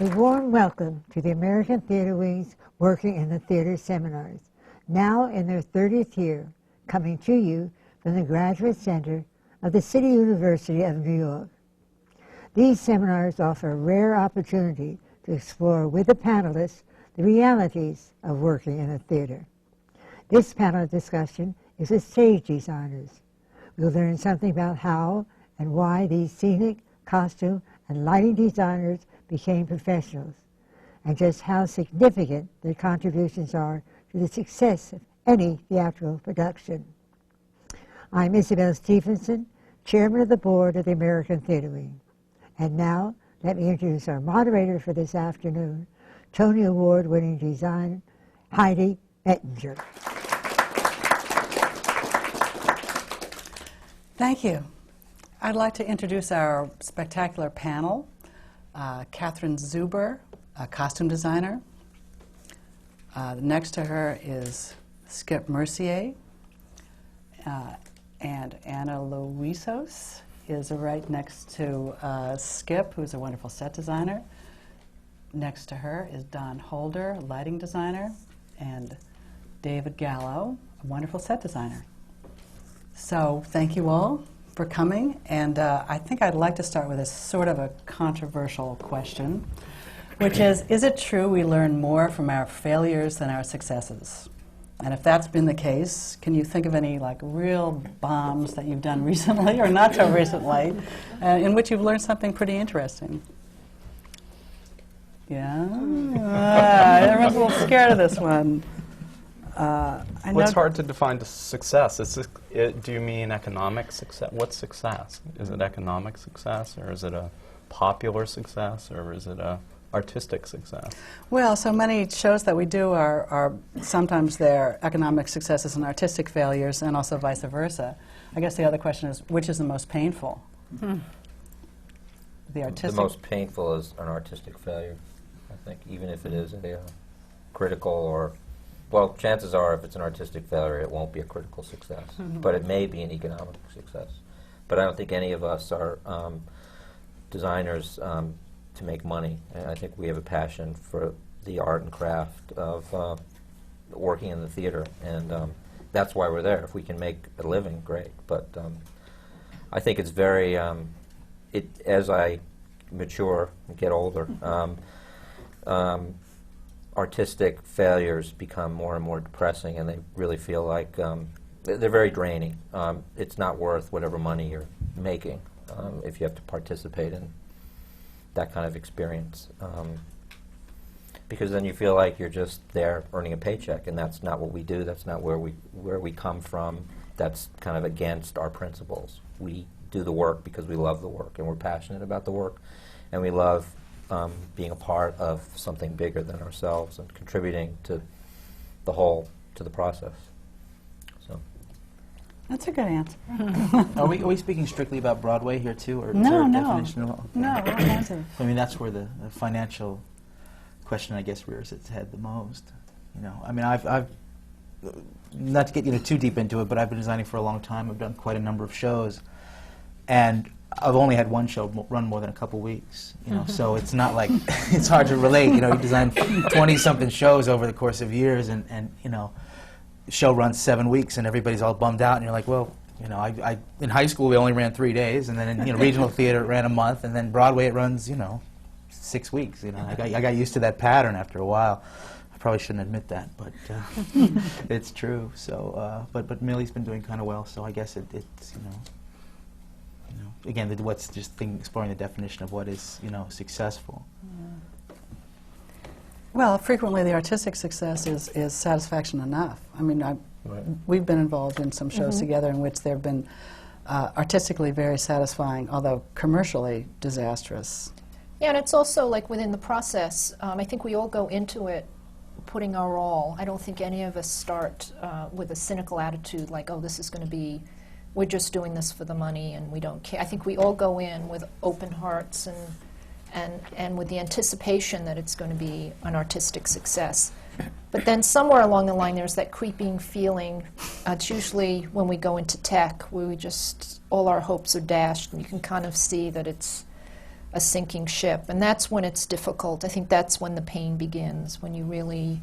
A warm welcome to the American Theatre Wing's Working in the Theatre seminars, now in their 30th year, coming to you from the Graduate Center of the City University of New York. These seminars offer a rare opportunity to explore with the panelists the realities of working in a theatre. This panel discussion is with stage designers. We'll learn something about how and why these scenic, costume, and lighting designers became professionals, and just how significant their contributions are to the success of any theatrical production. I'm Isabel Stevenson, Chairman of the Board of the American Theatre Wing. And now, let me introduce our moderator for this afternoon, Tony Award-winning designer, Heidi Ettinger. Thank you. I'd like to introduce our spectacular panel. Catherine Zuber, a costume designer. Next to her is Skip Mercier, and Anna Luisos is right next to Skip, who's a wonderful set designer. Next to her is Don Holder, a lighting designer, and David Gallo, a wonderful set designer. So thank you all for coming, and I think I'd like to start with a sort of a controversial question, which is it true we learn more from our failures than our successes? And if that's been the case, can you think of any like real bombs that you've done recently, or not so recently, in which you've learned something pretty interesting? Yeah? Everyone's a little scared of this one. Well, it's hard to define success. Do you mean economic success? What's success? Is it economic success, or is it a popular success, or is it a artistic success? Well, so many shows that we do are sometimes they're economic successes and artistic failures, and also vice versa. I guess the other question is, which is the most painful? The artistic. The most painful is an artistic failure, I think, even if it is a critical or... Well, chances are, if it's an artistic failure, it won't be a critical success. But it may be an economic success. But I don't think any of us are designers to make money. And I think we have a passion for the art and craft of working in the theater. And that's why we're there. If we can make a living, great. But I think it's very... as I mature and get older, artistic failures become more and more depressing, and they really feel like they're very draining. It's not worth whatever money you're making if you have to participate in that kind of experience, because then you feel like you're just there earning a paycheck, and that's not what we do. That's not where we come from. That's kind of against our principles. We do the work because we love the work, and we're passionate about the work, and we love being a part of something bigger than ourselves and contributing to the whole, to the process. So That's a good answer. Are we speaking strictly about Broadway here too, or No, is there a no. definition of all? No, all kinds of. I mean, that's where the financial question, I guess, rears its head the most. You know, I mean, I've not to get too deep into it, but I've been designing for a long time. I've done quite a number of shows, and I've only had one show run more than a couple weeks, so it's not like, it's hard to relate, you design 20-something shows over the course of years, and show runs 7 weeks, and everybody's all bummed out, and you're like, well, I in high school we only ran 3 days, and then in regional theater it ran a month, and then Broadway it runs, 6 weeks, I got used to that pattern after a while. I probably shouldn't admit that, but it's true, so, but Millie's been doing kind of well, so I guess it's, again, exploring the definition of what is, successful. Well, frequently the artistic success is satisfaction enough. I mean, we've been involved in some shows together in which there have been artistically very satisfying, although commercially disastrous. Yeah, and it's also like within the process, I think we all go into it putting our all. I don't think any of us start with a cynical attitude like, oh, this is going to be, we're just doing this for the money and we don't care. I think we all go in with open hearts and with the anticipation that it's going to be an artistic success. But then somewhere along the line there's that creeping feeling, it's usually when we go into tech, where we just, all our hopes are dashed, and you can kind of see that it's a sinking ship. And that's when it's difficult. I think that's when the pain begins, when you really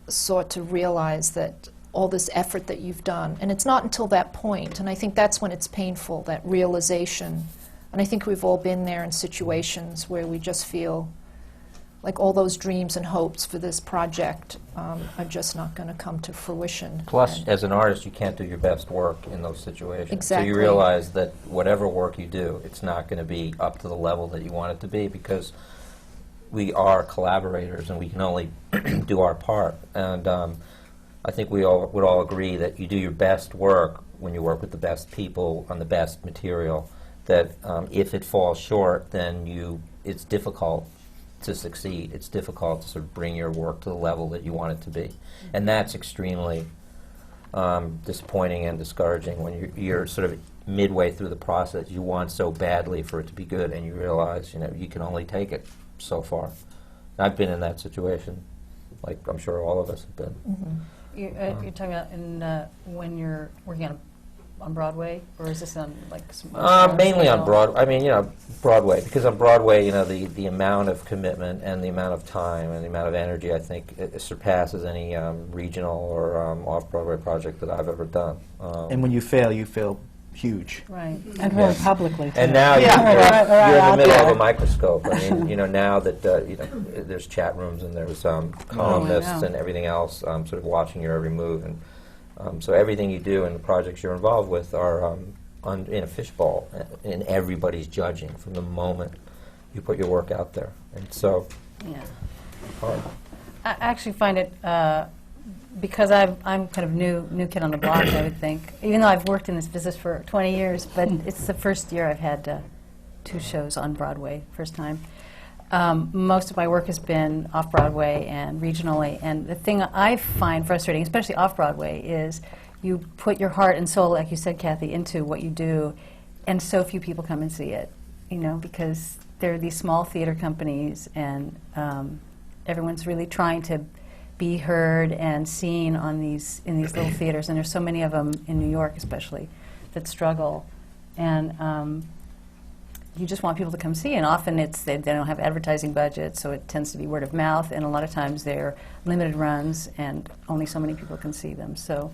sort to realize that all this effort that you've done, and it's not until that point, and I think that's when it's painful, that realization. And I think we've all been there in situations where we just feel like all those dreams and hopes for this project are just not going to come to fruition. Plus, And as an artist, you can't do your best work in those situations. Exactly. So you realize that whatever work you do, it's not going to be up to the level that you want it to be, because we are collaborators and we can only do our part. And I think we all would all agree that you do your best work when you work with the best people on the best material, that if it falls short, then it's difficult to succeed. It's difficult to sort of bring your work to the level that you want it to be. And that's extremely disappointing and discouraging when you're sort of midway through the process. You want so badly for it to be good, and you realize, you can only take it so far. I've been in that situation, like I'm sure all of us have been. mm-hmm. You're talking about when you're working on Broadway, or is this on like mainly on Broadway. I mean, Broadway, because on Broadway, the amount of commitment and the amount of time and the amount of energy, I think, it surpasses any regional or off-Broadway project that I've ever done. And when you fail huge. Right, and very publicly too. And now Yeah, you're in out the middle there. of a microscope. I mean, now that there's chat rooms and there's columnists know. and everything else, sort of watching your every move, and so everything you do and the projects you're involved with are in a fishbowl, and everybody's judging from the moment you put your work out there, and so Yeah. hard. I actually find it, because I'm kind of new kid on the block, I would think, even though I've worked in this business for 20 years, but it's the first year I've had 2 shows on Broadway, first time. Most of my work has been off-Broadway and regionally, and the thing I find frustrating, especially off-Broadway, is you put your heart and soul, like you said, Kathy, into what you do, and so few people come and see it, because there are these small theater companies, and everyone's really trying to be heard and seen in these little theaters, and there's so many of them in New York especially that struggle, and you just want people to come see, and often they don't have advertising budgets, so it tends to be word of mouth, and a lot of times they're limited runs and only so many people can see them. So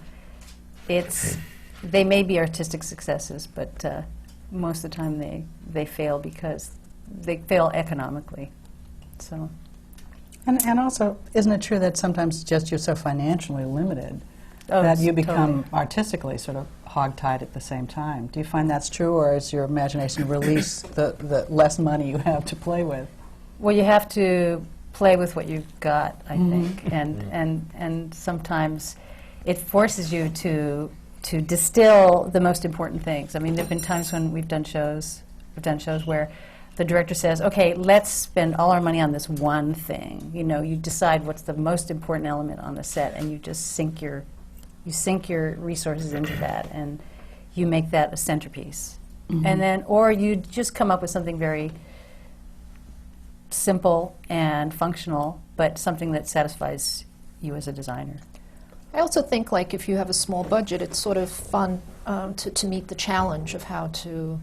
they may be artistic successes, but most of the time they fail because they fail economically. So. And also, isn't it true that sometimes just you're so financially limited Oh, that you become totally. artistically sort of hogtied at the same time? Do you find that's true, or is your imagination release the less money you have to play with? Well, you have to play with what you've got, I think, and sometimes it forces you to distill the most important things. I mean, there've been times when we've done shows where the director says, "Okay, let's spend all our money on this one thing." You decide what's the most important element on the set, and you just sink your resources into that, and you make that a centerpiece. And then, or you just come up with something very simple and functional, but something that satisfies you as a designer. I also think, like, if you have a small budget, it's sort of fun to meet the challenge of how to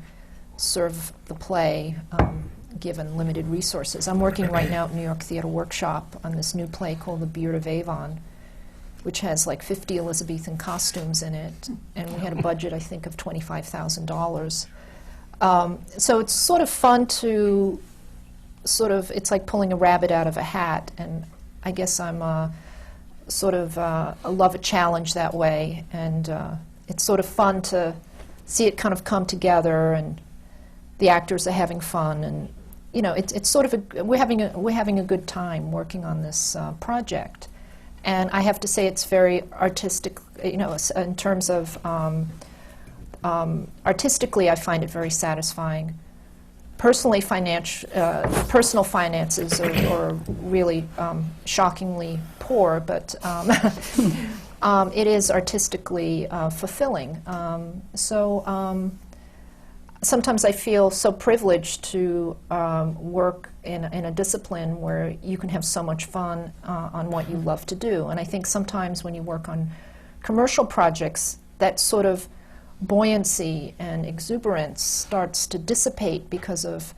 serve the play given limited resources. I'm working right now at New York Theatre Workshop on this new play called The Beard of Avon, which has like 50 Elizabethan costumes in it, and we had a budget, I think, of $25,000. So it's sort of fun to it's like pulling a rabbit out of a hat, and I guess I'm I love a challenge that way, and it's sort of fun to see it kind of come together, and the actors are having fun, and it's sort of we're having a good time working on this project. And I have to say it's very artistic, in terms of artistically, I find it very satisfying. Personally, personal finances are really shockingly poor, but it is artistically fulfilling. Sometimes I feel so privileged to work in a discipline where you can have so much fun on what you love to do. And I think sometimes when you work on commercial projects, that sort of buoyancy and exuberance starts to dissipate because of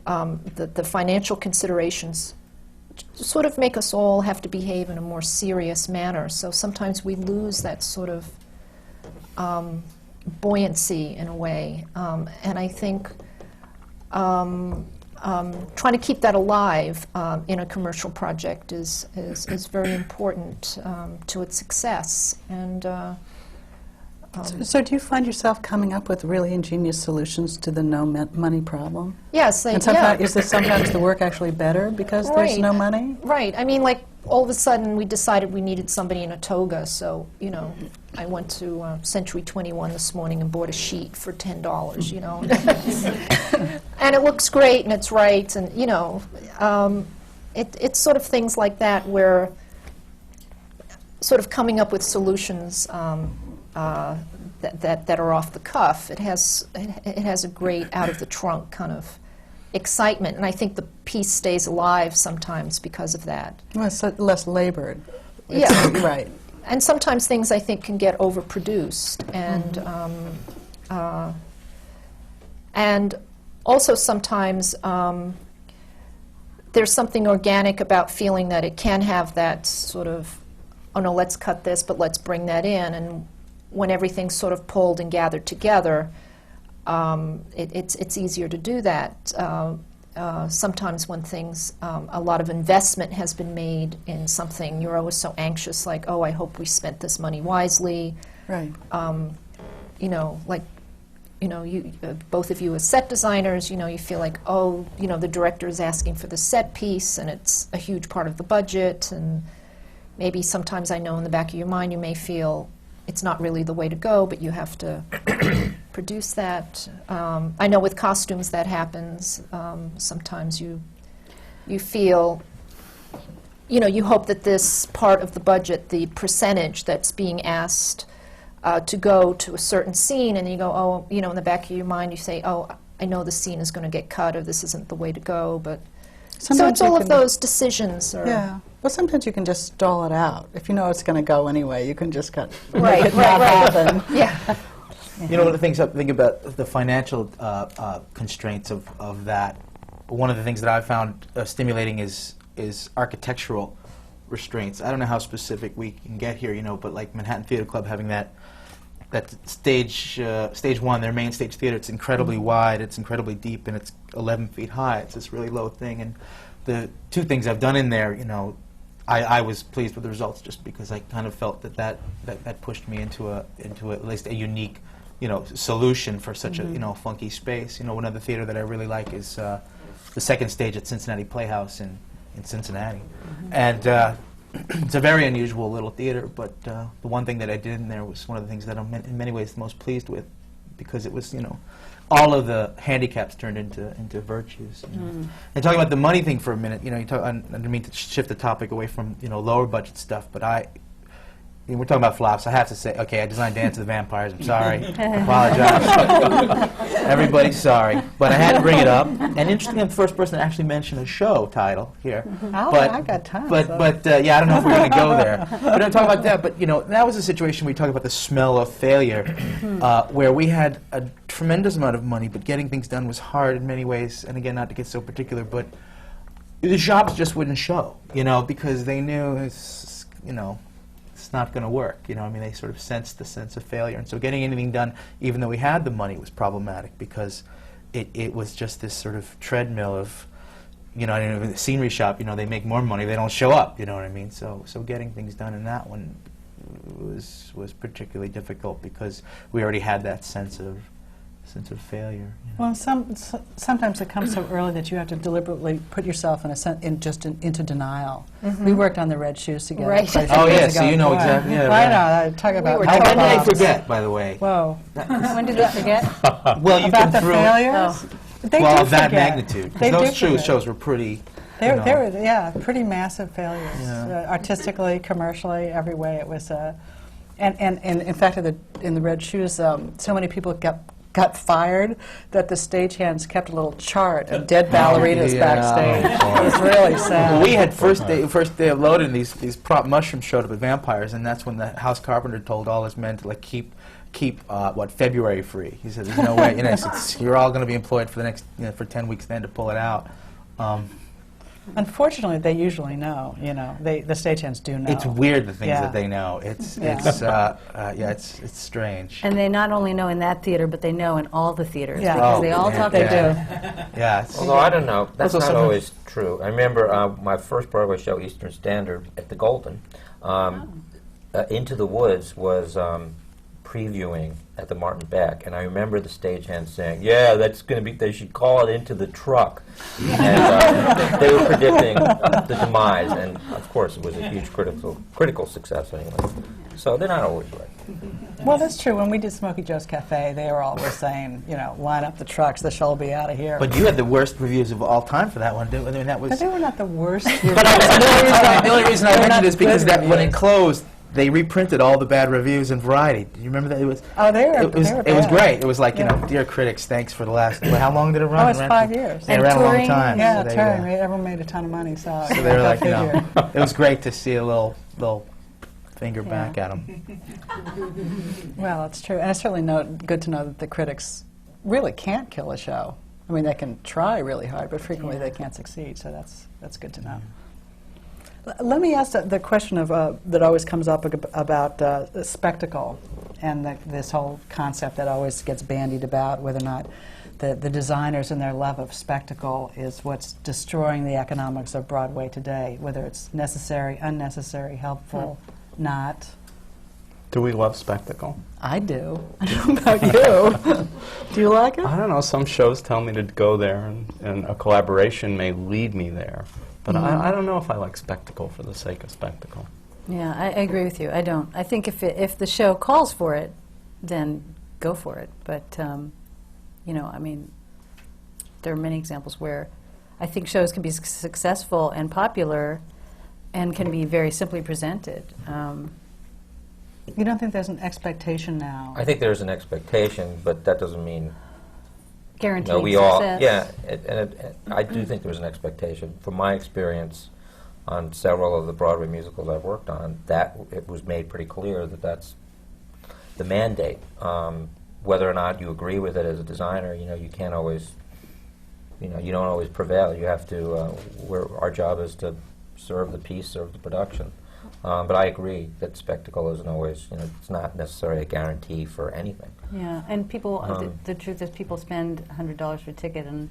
the financial considerations sort of make us all have to behave in a more serious manner. So sometimes we lose that sort of buoyancy in a way. And I think trying to keep that alive in a commercial project is very important to its success. And So do you find yourself coming up with really ingenious solutions to the money problem? yes, And sometimes, is this sometimes the work actually better because there's no money? Right. I mean, like, all of a sudden we decided we needed somebody in a toga, so, you know, I went to Century 21 this morning and bought a sheet for $10, you know. And it looks great and it's right, and, you know, it's sort of things like that where sort of coming up with solutions that are off the cuff. It has a great out of the trunk kind of excitement, and I think the piece stays alive sometimes because of that. Well, it's less labored. Yeah. Right. And sometimes things I think can get overproduced, and also sometimes there's something organic about feeling that it can have that sort of, oh no, let's cut this, but let's bring that in, and when everything's sort of pulled and gathered together, it's easier to do that. Sometimes when things, a lot of investment has been made in something, you're always so anxious, like, oh, I hope we spent this money wisely. Right. You know, like, you know, you both of you as set designers, you know, you feel like, oh, you know, the director is asking for the set piece, and it's a huge part of the budget, and maybe sometimes I know in the back of your mind you may feel it's not really the way to go, but you have to produce that. I know with costumes that happens. Sometimes you feel, you know, you hope that this part of the budget, the percentage that's being asked to go to a certain scene, and you go, oh, you know, in the back of your mind you say, oh, I know the scene is going to get cut, or this isn't the way to go, but so Sometimes it's you all of can- those decisions. Or Yeah. Well, sometimes you can just stall it out. If you know it's going to go anyway, you can just cut. Right, make it right, not right. happen. Yeah. You know, one of the things I think about the financial constraints of that, one of the things that I found stimulating is architectural restraints. I don't know how specific we can get here, you know, but like Manhattan Theater Club having that stage one, their main stage theater, it's incredibly wide, it's incredibly deep, and it's 11 feet high. It's this really low thing. And the two things I've done in there, you know, I was pleased with the results just because I kind of felt that pushed me into at least a unique, you know, solution for such a, you know, funky space. You know, one other theater that I really like is the second stage at Cincinnati Playhouse in Cincinnati. And it's a very unusual little theater, but the one thing that I did in there was one of the things that I'm in many ways the most pleased with, because it was, you know, all of the handicaps turned into virtues. You know. And talking about the money thing for a minute, you know, I didn't mean to shift the topic away from, you know, lower budget stuff, but we're talking about flops. I have to say, okay, I designed Dance of the Vampires. I'm sorry. I apologize. Everybody's sorry. But I had to bring it up. And interestingly, I'm the first person to actually mention a show title here. Oh, But- I got time. But yeah, I don't know if we're going to go there. But I'm talking about that. But, you know, that was a situation where we talk about the smell of failure, where we had a tremendous amount of money, but getting things done was hard in many ways. And again, not to get so particular, but the shops just wouldn't show, you know, because they knew it's, you know, it's not going to work. You know, I mean, they sort of sensed the sense of failure. And so getting anything done, even though we had the money, was problematic because it was just this sort of treadmill of, you know, in the scenery shop, you know, they make more money, they don't show up, you know what I mean? So getting things done in that one was particularly difficult because we already had that sense of failure. You know? Well, sometimes it comes so early that you have to deliberately put yourself into denial. We worked on the Red Shoes together. Right. quite a few Oh, years yeah, ago. so you know Boy. exactly, yeah, I right. know. I talk about were How talking did I about- forget, by the way? Whoa. When did we forget? Well, you've About been the through failures? They well, do of that forget. magnitude. 'Cause They those do forget. shows were pretty. They you know, were, yeah, pretty massive failures. Yeah. Artistically, commercially, every way. It was, and in fact, in the Red Shoes, so many people got fired that the stagehands kept a little chart of dead ballerinas yeah. backstage. Oh, It was really sad. Well, we had first day of loading, these prop mushrooms showed up at Vampires, and that's when the house carpenter told all his men to like keep keep February free. He said, "There's no way. He said, you're all going to be employed for the next for 10 weeks then to pull it out." Unfortunately, they usually know. The stagehands do know. It's weird the things Yeah. that they know. It's strange. And they not only know in that theater, but they know in all the theaters Yeah. because Oh, they all yeah. talk They to do. Yeah. Although I don't know, that's Also not sometimes- always true. I remember my first Broadway show, Eastern Standard, at the Golden. Into the Woods was previewing at the Martin Beck, and I remember the stagehand saying, "Yeah, that's going to be. They should call it Into the Truck." And they were predicting the demise, and of course, it was a huge critical success anyway. So they're not always right. Well, that's true. When we did Smokey Joe's Cafe, they were always saying, line up the trucks, the show will be out of here. But you had the worst reviews of all time for that one. I mean, that was. But they were not the worst. The only reason I They're mentioned not it is because good that when it reviews. closed, they reprinted all the bad reviews in Variety. Do you remember that? It was. Oh, they were It was bad. great. It was like, Yeah. dear critics, thanks for the last. How long did it run? Oh, it's It ran 5 for- years. Yeah, it And ran a long touring. time. Yeah, so there you touring. go. Everyone made a ton of money, so. So they were like, figure. it was great to see a little finger back at them. Well, it's true. And it's certainly good to know that the critics really can't kill a show. I mean, they can try really hard, but frequently they can't succeed, so that's good to know. Let me ask the question of that always comes up about spectacle and this whole concept that always gets bandied about, whether or not the designers and their love of spectacle is what's destroying the economics of Broadway today, whether it's necessary, unnecessary, helpful, not. Do we love spectacle? I do. I don't know about you. Do you like it? I don't know. Some shows tell me to go there, and a collaboration may lead me there. But I don't know if I like spectacle for the sake of spectacle. Yeah, I agree with you. I don't. I think if the show calls for it, then go for it. But I mean, there are many examples where I think shows can be successful and popular, and can be very simply presented. You don't think there's an expectation now? I think there's an expectation, but that doesn't mean Guaranteed we all. success. Yeah, I do think there's an expectation. From my experience on several of the Broadway musicals I've worked on, that it was made pretty clear that that's the mandate. Whether or not you agree with it as a designer, you can't always, you don't always prevail. You have to. Our job is to serve the piece, serve the production. But I agree that spectacle isn't always, it's not necessarily a guarantee for anything. Yeah, and people, the truth is people spend $100 for a ticket, and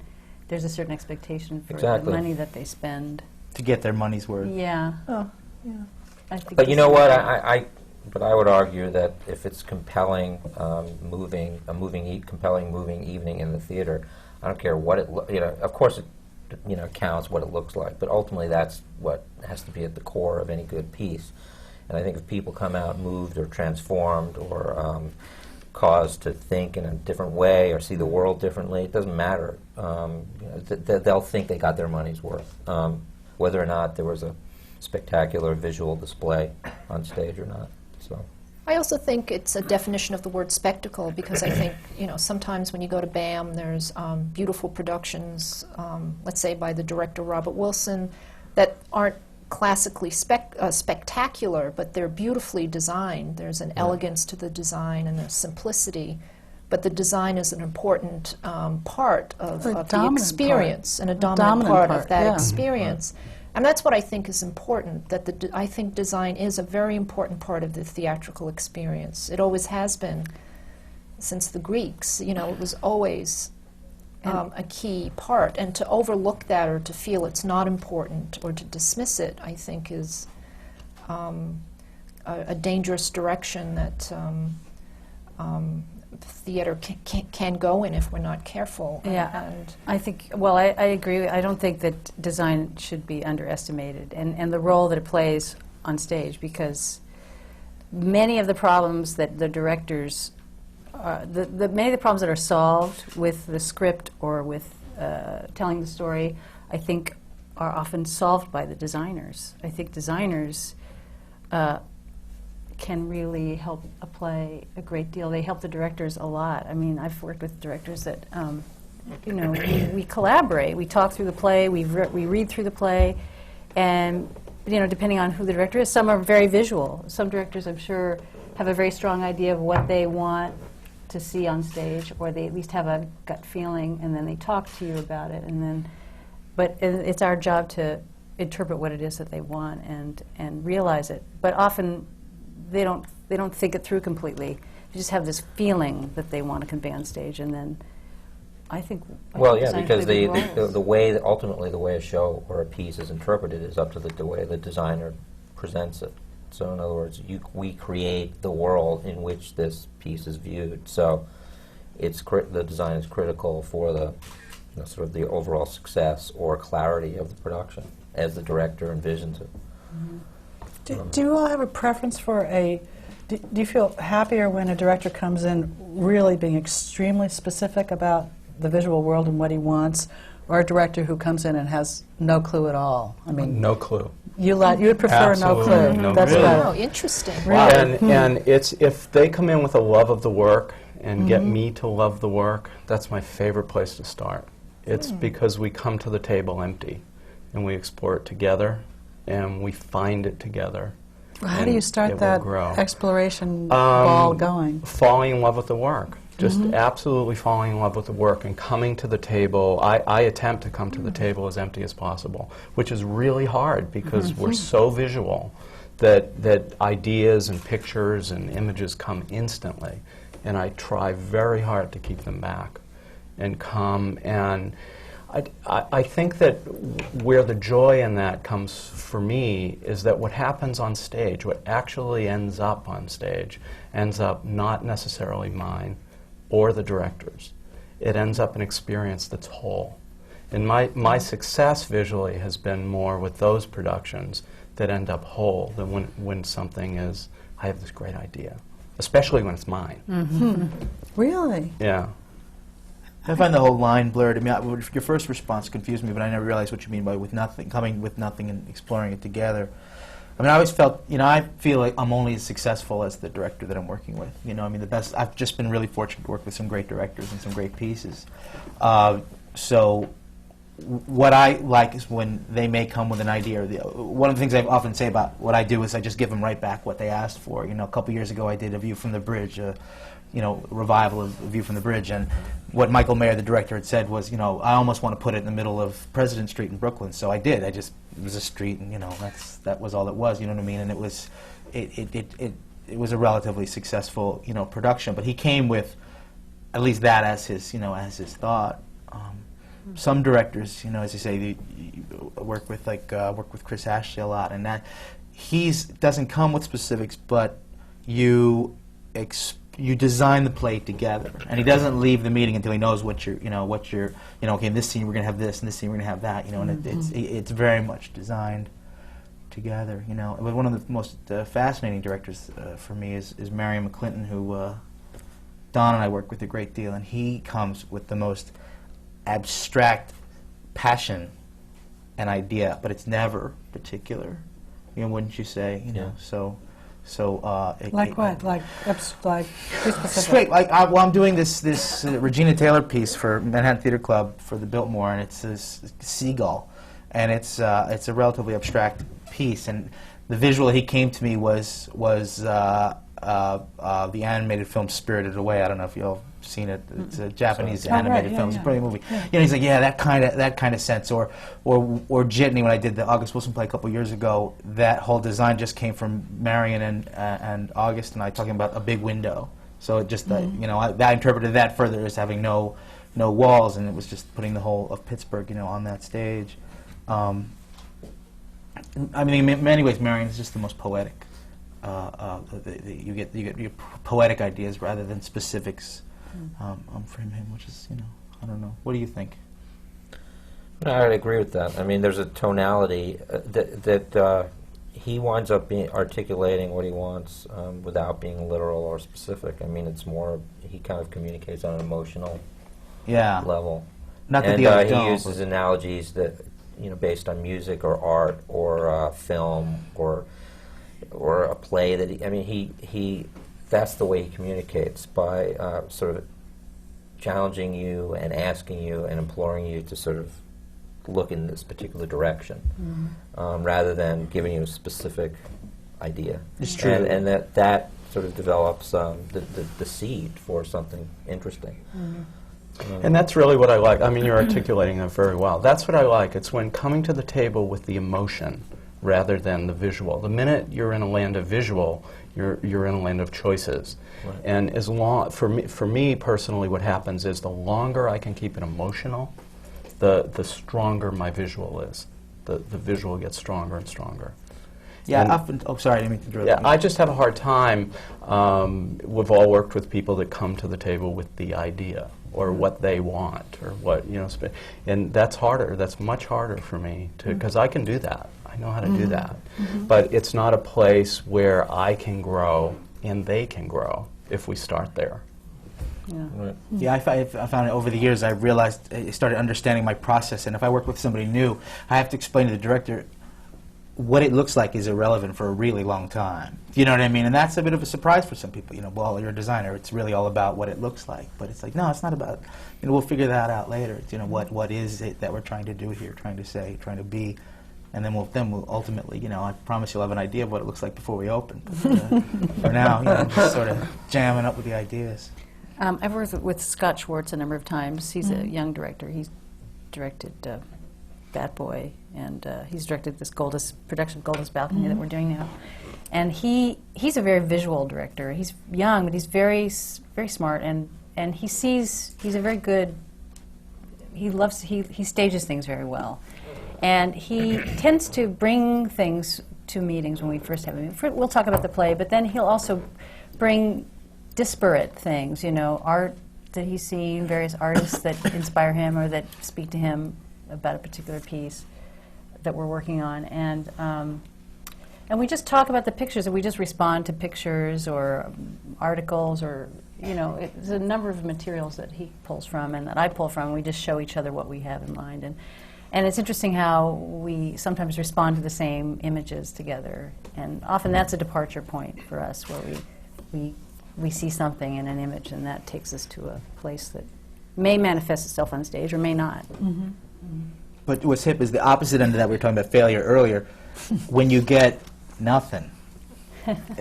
there's a certain expectation for Exactly. the money that they spend. To get their money's worth. Yeah. Oh, yeah. I think But you this know is- what? But I would argue that if it's compelling, moving evening in the theater, I don't care what of course it, counts what it looks like, but ultimately that's what has to be at the core of any good piece. And I think if people come out moved or transformed or caused to think in a different way or see the world differently, it doesn't matter. They'll think they got their money's worth, whether or not there was a spectacular visual display on stage or not. So. I also think it's a definition of the word spectacle, because I think, sometimes when you go to BAM, there's beautiful productions, let's say by the director Robert Wilson, that aren't classically spectacular, but they're beautifully designed. There's an elegance to the design and a simplicity, but the design is an important part of the dominant experience, and a dominant dominant part part, of that yeah. experience. And that's what I think is important, that I think design is a very important part of the theatrical experience. It always has been since the Greeks. It was always a key part. And to overlook that, or to feel it's not important, or to dismiss it, I think is a dangerous direction that theater can go in if we're not careful. Yeah, And I think, I agree. I don't think that design should be underestimated, and the role that it plays on stage, because many of the problems that the directors, many of the problems that are solved with the script or with telling the story, I think are often solved by the designers. I think designers can really help a play a great deal. They help the directors a lot. I mean, I've worked with directors that, we collaborate. We talk through the play. We read through the play, and depending on who the director is, some are very visual. Some directors, I'm sure, have a very strong idea of what they want to see on stage, or they at least have a gut feeling, and then they talk to you about it, and then, but it's our job to interpret what it is that they want and realize it. But often they don't think it through completely. They just have this feeling that they want to convey on stage, and then I think Well, yeah, design because plays big roles. the way, ultimately the way a show or a piece is interpreted is up to the way the designer presents it. So in other words, we create the world in which this piece is viewed. So the design is critical for the sort of the overall success or clarity of the production as the director envisions it. Do you all have a preference for do you feel happier when a director comes in really being extremely specific about the visual world and what he wants, or a director who comes in and has no clue at all? I mean, No clue. you would prefer no clue. Absolutely no That's clue. better. Oh, interesting. And it's if they come in with a love of the work and get me to love the work, that's my favorite place to start. It's because we come to the table empty, and we explore it together, and we find it together. How do and you start it will that grow. exploration ball going? Falling in love with the work. Just absolutely falling in love with the work and coming to the table. I attempt to come to the table as empty as possible, which is really hard because we're so visual that ideas and pictures and images come instantly. And I try very hard to keep them back and come. And I think that where the joy in that comes for me is that what happens on stage, what actually ends up on stage, ends up not necessarily mine or the director's. It ends up an experience that's whole. And my success visually has been more with those productions that end up whole than when something is, I have this great idea, especially when it's mine. Really? Yeah. I find the whole line blurred. I mean, your first response confused me, but I never realized what you mean by coming with nothing and exploring it together. I mean, I always felt, I feel like I'm only as successful as the director that I'm working with. I mean, I've just been really fortunate to work with some great directors and some great pieces. So what I like is when they may come with an idea. One of the things I often say about what I do is I just give them right back what they asked for. A couple years ago I did A View from the Bridge, revival of A View from the Bridge, and what Michael Mayer, the director, had said was, I almost want to put it in the middle of President Street in Brooklyn, so I did. It was a street, and that was all it was. You know what I mean? And it was a relatively successful production. But he came with at least that as his thought. Some directors, as you say, work with Chris Ashley a lot, and that doesn't come with specifics, but you design the play together, and he doesn't leave the meeting until he knows okay, in this scene we're going to have this, and this scene we're going to have that, and it's very much designed together, But one of the most fascinating directors for me is Marion McClinton, who Don and I work with a great deal, and he comes with the most abstract passion and idea, but it's never particular, wouldn't you say? Like what? Like be specific. Straight. I'm doing this Regina Taylor piece for Manhattan Theater Club for the Biltmore, and it's this seagull, and it's a relatively abstract piece. And the visual he came to me was the animated film Spirited Away. I don't know if y'all seen it. It's a Japanese animated film. It's a brilliant movie. Yeah. He's like, that kind of sense. Or Jitney, when I did the August Wilson play a couple years ago, that whole design just came from Marion and August and I talking about a big window. So it just I interpreted that further as having no walls, and it was just putting the whole of Pittsburgh on that stage. I mean, in many ways, Marion is just the most poetic. You get your poetic ideas rather than specifics from him, which is I don't know. What do you think? No, I would agree with that. I mean, there's a tonality that he winds up articulating what he wants without being literal or specific. I mean, it's more he kind of communicates on an emotional level. Not that and the other he don't, uses analogies that based on music or art or film or a play that he that's the way he communicates, by sort of challenging you and asking you and imploring you to sort of look in this particular direction, rather than giving you a specific idea. It's true. And that sort of develops the seed for something interesting. And that's really what I like. I mean, you're articulating that very well. That's what I like. It's when coming to the table with the emotion rather than the visual. The minute you're in a land of visual, you're in a land of choices. Right. And as long, for me personally, what happens is the longer I can keep it emotional, the stronger my visual is. The visual gets stronger and stronger. Yeah, And- often. Oh, sorry, I didn't mean to interrupt. Yeah, I just have a hard time. We've all worked with people that come to the table with the idea or what they want or what, and that's harder. That's much harder for me because I can do that. I know how to do that. But it's not a place where I can grow and they can grow if we start there. Yeah. Right. Yeah, I found it over the years. I realized I started understanding my process, and if I work with somebody new, I have to explain to the director what it looks like is irrelevant for a really long time. You know what I mean? And that's a bit of a surprise for some people. Well, you're a designer. It's really all about what it looks like. But it's like, no, it's not about. We'll figure that out later. It's, what is it that we're trying to do here, trying to say, trying to be, and then we'll ultimately, I promise you'll have an idea of what it looks like before we open. But, for now, just sort of jamming up with the ideas. I've worked with Scott Schwartz a number of times. He's a young director. He's directed Bat Boy, and he's directed this production of Goldust Balcony that we're doing now. And he's a very visual director. He's young, but he's very smart, and he's a very good. He stages things very well, and he tends to bring things to meetings when we first have him. We'll talk about the play, but then he'll also bring disparate things, art that he's seen, various artists that inspire him or that speak to him about a particular piece that we're working on, and we just talk about the pictures, and we just respond to pictures or articles or there's a number of materials that he pulls from and that I pull from. We just show each other what we have in mind, and it's interesting how we sometimes respond to the same images together, and often that's a departure point for us where we see something in an image, and that takes us to a place that may manifest itself on stage or may not. But what's hip is the opposite end of that. We were talking about failure earlier. When you get nothing,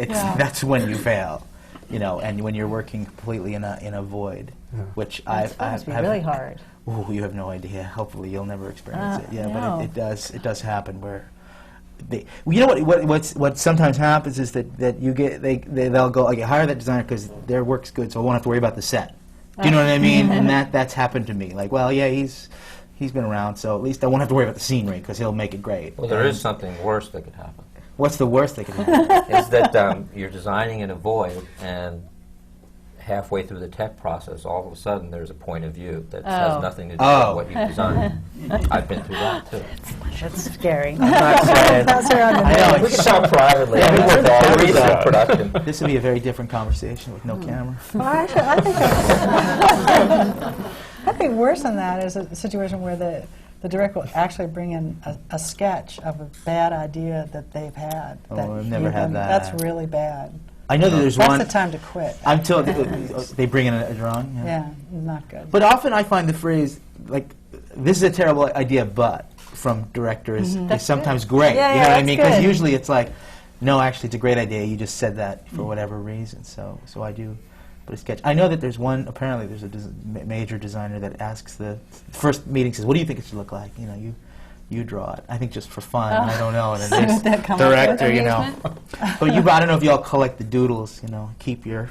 that's when you fail, and when you're working completely in a void, which It's supposed to be really hard. Oh, you have no idea. Hopefully, you'll never experience it. Yeah, no. but it does happen where. What sometimes happens is that you get they'll go, okay, hire that designer because their work's good, so I won't have to worry about the set. Do you know what I mean? And that's happened to me. Like, well, yeah, he's been around, so at least I won't have to worry about the scenery because he'll make it great. Well, there is something worse that could happen. What's the worst that could happen? Is that you're designing in a void, and halfway through the tech process, all of a sudden there's a point of view that has nothing to do with what you've designed. I've been through that too. That's scary. I'm not saying. I know. We can talk privately. Yeah, We're all recent production. This would be a very different conversation with no camera. Well, actually, I think worse than that is a situation where the director will actually bring in a sketch of a bad idea that they've had. Oh, that I've never had that. That's really bad. I know that there's That's one. the time to quit. I'm told they bring in a drawing. Yeah, not good. But often I find the phrase like, "This is a terrible idea," but from directors is sometimes great. Yeah, you know what I that's mean? Because good. usually it's like, "No, actually, it's a great idea. You just said that for whatever reason." So I do. But a sketch. I know that there's one. Apparently, there's a major designer that asks the first meeting says, "What do you think it should look like?" You draw it. I think just for fun. I don't know. And then would that this come up with? director, But I don't know if y'all collect the doodles. Keep your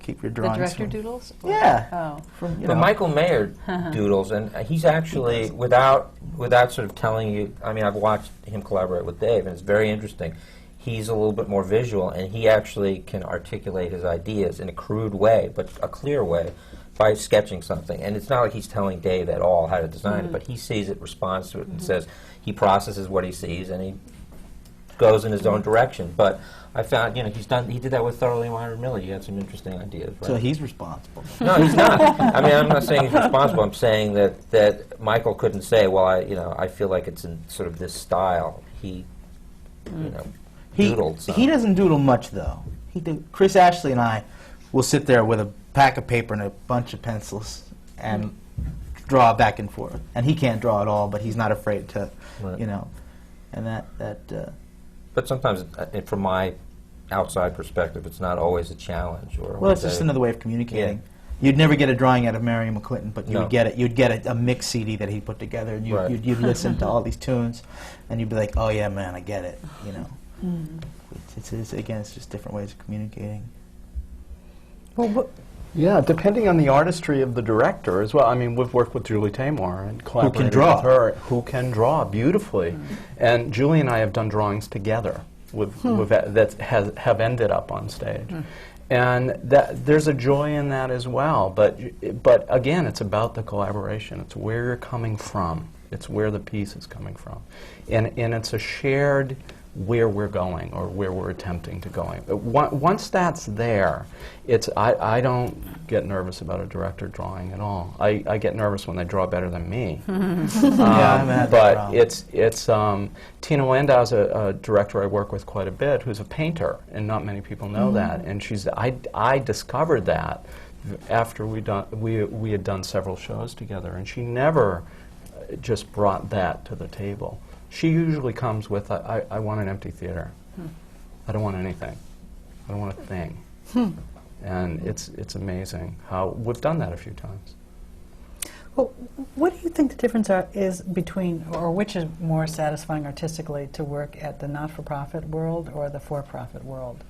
The drawings. director from- doodles? Yeah. Oh. From, But Michael Mayer doodles, and he's actually, without sort of telling you, I mean, I've watched him collaborate with Dave, and it's very interesting. He's a little bit more visual, and he actually can articulate his ideas in a crude way, but a clear way, by sketching something. And it's not like he's telling Dave at all how to design it, but he sees it, responds to it, and says he processes what he sees, and he goes in his own direction. But I found, he did that with Thoroughly Modern Millie. He had some interesting ideas. Right? So he's responsible. No, he's not. I mean, I'm not saying he's responsible. I'm saying that Michael couldn't say, well, I feel like it's in sort of this style. He, doodled some. He doesn't doodle much, though. Chris Ashley and I will sit there with a pack of paper and a bunch of pencils and draw back and forth. And he can't draw at all, but he's not afraid to, Right. And that But sometimes, from my outside perspective, it's not always a challenge. Or Well, it's just another way of communicating. You'd never get a drawing out of Marion McClinton, but you No. would get it. You'd get a mix CD that he put together, and Right. you'd listen to all these tunes, and you'd be like, "Oh yeah, man, I get it." You know. Again, it's just different ways of communicating. Well, Yeah, depending on the artistry of the director as well. I mean, we've worked with Julie Taymor and collaborated draw. with her, who can draw beautifully. And Julie and I have done drawings together that have ended up on stage. And there's a joy in that as well. But again, it's about the collaboration. It's where you're coming from. It's where the piece is coming from. And it's a shared where we're going or where we're attempting to go. Once that's there, I don't get nervous about a director drawing at all. I get nervous when they draw better than me. Yeah, I haven't had that But problem. it's Tina Landau's a director I work with quite a bit, who's a painter, and not many people know that. And I discovered that after we had done several shows together, and she never just brought that to the table. She usually comes with, I want an empty theater. I don't want anything. I don't want a thing. And it's amazing how we've done that a few times. well, what do you think the difference is between, or which is more satisfying artistically, to work at the not-for-profit world or the for-profit world?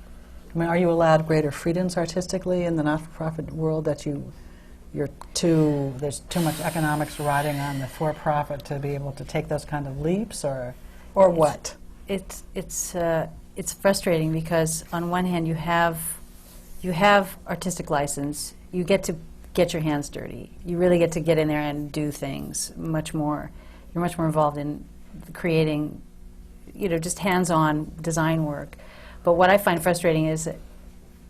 I mean, are you allowed greater freedoms artistically in the not-for-profit world that there's too much economics riding on the for-profit to be able to take those kind of leaps, or what? It's frustrating because on one hand you have artistic license. You get to get your hands dirty. You really get to get in there and do things much more. You're much more involved in creating, just hands-on design work. But what I find frustrating is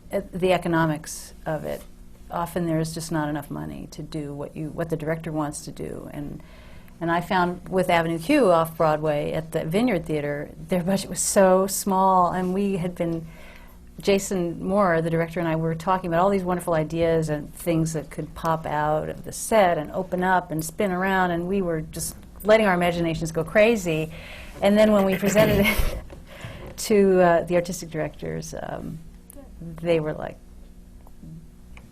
the economics of it. Often there is just not enough money to do what the director wants to do, and I found with Avenue Q off Broadway at the Vineyard Theater, their budget was so small, and we had been, Jason Moore, the director, and I were talking about all these wonderful ideas and things that could pop out of the set and open up and spin around, and we were just letting our imaginations go crazy. And then when we presented it to the artistic directors, they were like,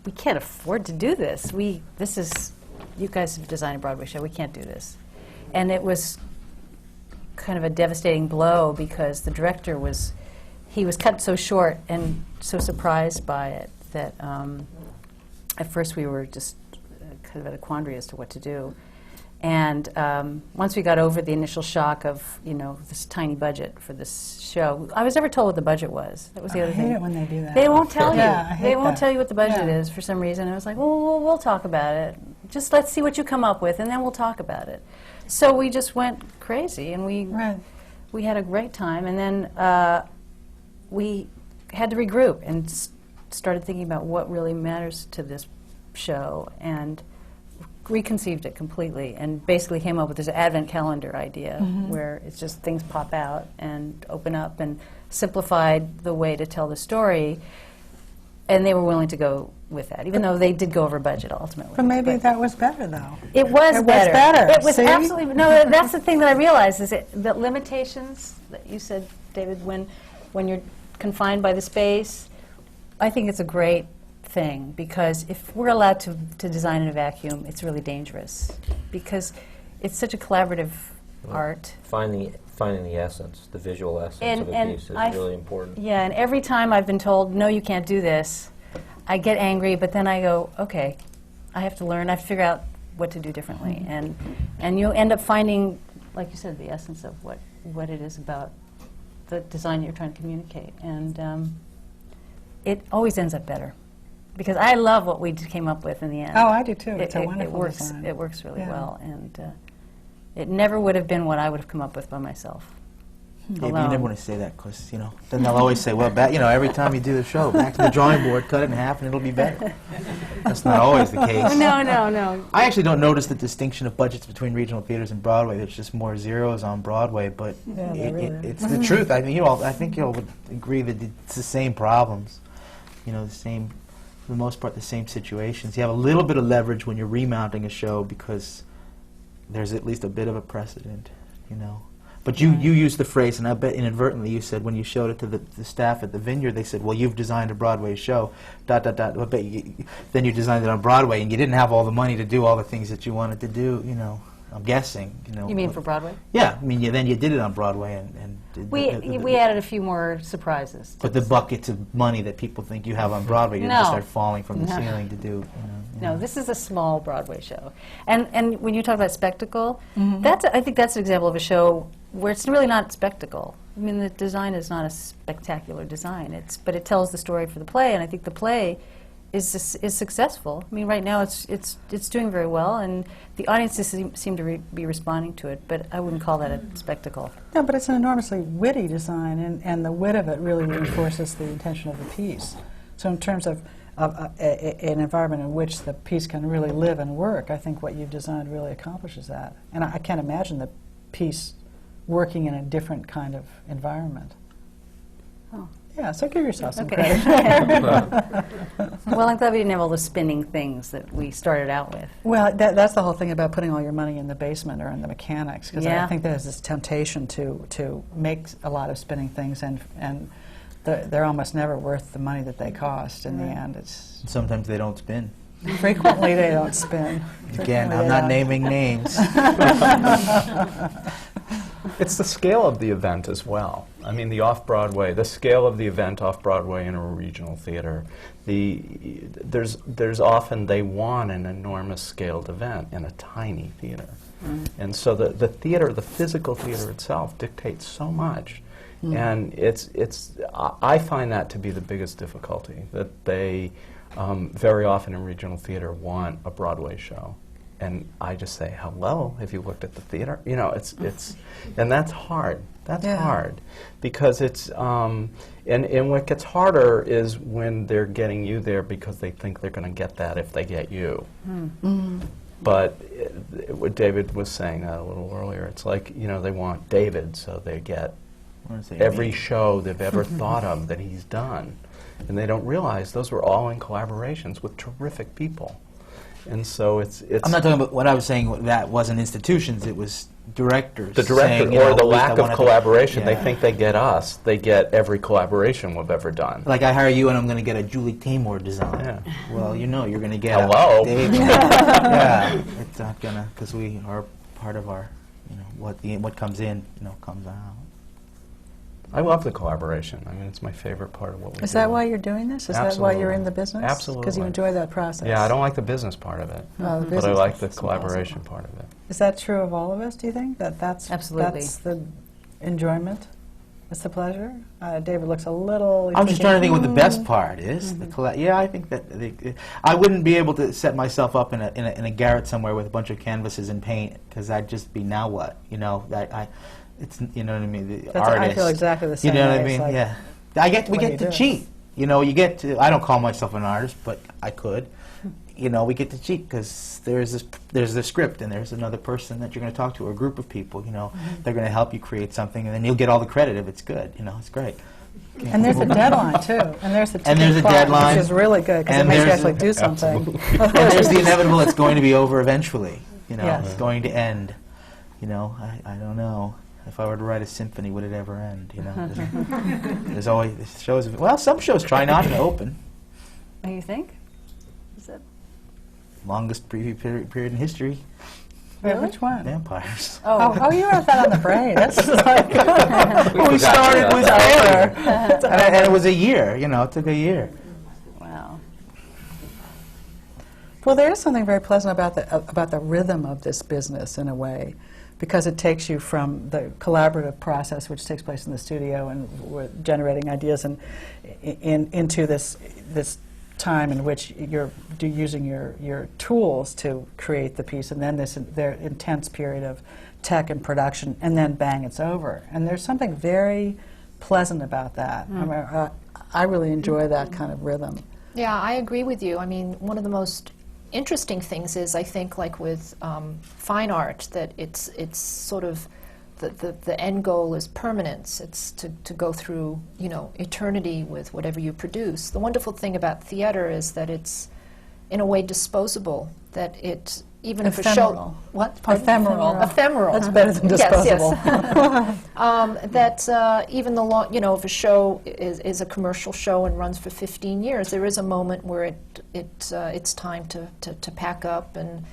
we can't afford to do this. You guys have designed a Broadway show, we can't do this. And it was kind of a devastating blow because the director was cut so short and so surprised by it that at first we were just kind of at a quandary as to what to do. And once we got over the initial shock of, this tiny budget for this show, I was never told what the budget was. That was the other I thing. hate it when they do that. They won't tell Yeah, I you. hate They won't that. tell you what the budget Yeah. is for some reason. I was like, well, we'll talk about it. Just let's see what you come up with, and then we'll talk about it. So we just went crazy, and we had a great time. And then we had to regroup and started thinking about what really matters to this show, and reconceived it completely, and basically came up with this advent calendar idea where it's just things pop out and open up, and simplified the way to tell the story. And they were willing to go with that, even though they did go over budget ultimately. But maybe that was better, though. It was It was better. better, It was see? absolutely no. That's the thing that I realized is the limitations that you said, David. When you're confined by the space, I think it's a great thing, because if we're allowed to design in a vacuum, it's really dangerous, because it's such a collaborative art. Finding the essence, the visual essence And- of a and piece is I- really important. Yeah, and every time I've been told, no, you can't do this, I get angry, but then I go, okay, I have to learn, I have to figure out what to do differently. And you end up finding, like you said, the essence of what it is about the design you're trying to communicate. And it always ends up better, because I love what we came up with in the end. Oh, I do too. It's a wonderful works, design. It works really Yeah. well, and it never would have been what I would have come up with by myself. Yeah, but you alone. never want to say that because, then they'll always say, well, every time you do the show, back to the drawing board, cut it in half, and it'll be better. That's not always the case. No. I actually don't notice the distinction of budgets between regional theaters and Broadway. There's just more zeros on Broadway, but Yeah, there really is. it's the truth. I think I think you all would agree that it's the same problems. The same, for the most part, the same situations. You have a little bit of leverage when you're remounting a show because there's at least a bit of a precedent. But you used the phrase, and I bet inadvertently you said when you showed it to the staff at the Vineyard, they said, well, you've designed a Broadway show, ... I bet then you designed it on Broadway, and you didn't have all the money to do all the things that you wanted to do, you know. I'm guessing, you know. You mean for Broadway? Yeah, I mean, then you did it on Broadway, and did We added a few more surprises. But the buckets of money that people think you have on Broadway, you No. just start falling from the No. ceiling to do. You No, know. this is a small Broadway show. And when you talk about spectacle, I think that's an example of a show where it's really not spectacle. I mean, the design is not a spectacular design, but it tells the story for the play, and I think the play is successful. I mean, right now it's doing very well, and the audiences seem to be responding to it, but I wouldn't call that a spectacle. No, but it's an enormously witty design, and the wit of it really reinforces the intention of the piece. So in terms of an environment in which the piece can really live and work, I think what you've designed really accomplishes that. And I can't imagine the piece working in a different kind of environment. Oh. Yeah, so give yourself some Okay. credit. Well, I'm glad we didn't have all the spinning things that we started out with. Well, that's the whole thing about putting all your money in the basement or in the mechanics, because Yeah. I think there's this temptation to make a lot of spinning things, and they're almost never worth the money that they cost in the end. It's Sometimes they don't spin. frequently they don't spin. Again, Frequently I'm they not don't. naming names. It's the scale of the event as well. I mean, the scale of the event off-Broadway in a regional theater, there's often, they want an enormous scaled event in a tiny theater. And so the theater, the physical theater itself dictates so much. And I find that to be the biggest difficulty, that they very often in regional theater want a Broadway show. And I just say, hello, have you looked at the theater? You know, and that's hard. That's Yeah. hard. Because and what gets harder is when they're getting you there because they think they're going to get that if they get you. But what David was saying a little earlier, it's like, you know, they want David, so they get I wanna say every me. show they've ever thought of that he's done. And they don't realize those were all in collaborations with terrific people. And so it's I'm not talking about what I was saying. That wasn't institutions; it was directors. the director saying, you or know, the "At least I lack of wanna do-" collaboration. They Yeah. think they get us. They get every collaboration we've ever done. Like I hire you, and I'm going to get a Julie Taymor design. Yeah. Well, you know, you're going to get Hello. a Dave. Yeah, it's not gonna because we are part of our, you know, what comes in, you know, comes out. I love the collaboration. I mean, it's my favorite part of what we do. Is that why you're doing this? Is that why you're in the business? Because Absolutely. you enjoy that process. Yeah, I don't like the business part of it, Oh, the but I business like the is collaboration impossible. part of it. Is that true of all of us, do you think? That's Absolutely. That's the enjoyment? That's the pleasure? David looks a little... I'm just trying to think what the best "Hmm." part is. Yeah, I think that I wouldn't be able to set myself up in a garret somewhere with a bunch of canvases and paint because I'd just be now what, you know? It's, you know what I mean. The That's- I artist. feel exactly the You same know what way. I It's mean? like, Yeah. We what do get you to do? cheat. You know, you get to. I don't call myself an artist, but I could. You know, we get to cheat because there's the script and there's another person that you're going to talk to or a group of people. You know, they're going to help you create something, and then you'll get all the credit if it's good. You know, it's great. And there's a deadline, too. And there's a And there's a ticking clock, deadline. which is really good because it And makes you there's actually a- do something. And there's the inevitable. It's going to be over eventually. You know, Yes. it's going to end. You know, I don't know. If I were to write a symphony, would it ever end? You know, there's always shows. Well, some shows try not to open. What do you think? Is that Longest preview period in history. Wait, which one? Vampires. Oh, you wrote that on the brain. That's just like... We started with Taylor. and it was a year. You know, it took a year. wow? Well, there is something very pleasant about the rhythm of this business in a way, because it takes you from the collaborative process, which takes place in the studio, and we're generating ideas, and into this time in which you're using your tools to create the piece, and then this their intense period of tech and production, and then bang, it's over. And there's something very pleasant about that. I mean, I really enjoy that kind of rhythm. Yeah, I agree with you. I mean, one of the most interesting things is, I think, like with fine art, that it's sort of the end goal is permanence. It's to go through, you know, eternity with whatever you produce. The wonderful thing about theater is that it's, in a way, disposable. That even if a show... Ephemeral. What? Pardon? Ephemeral. Ephemeral. That's better than disposable. That even the long, if a show is a commercial show and runs for 15 years, there is a moment where it's time to pack up and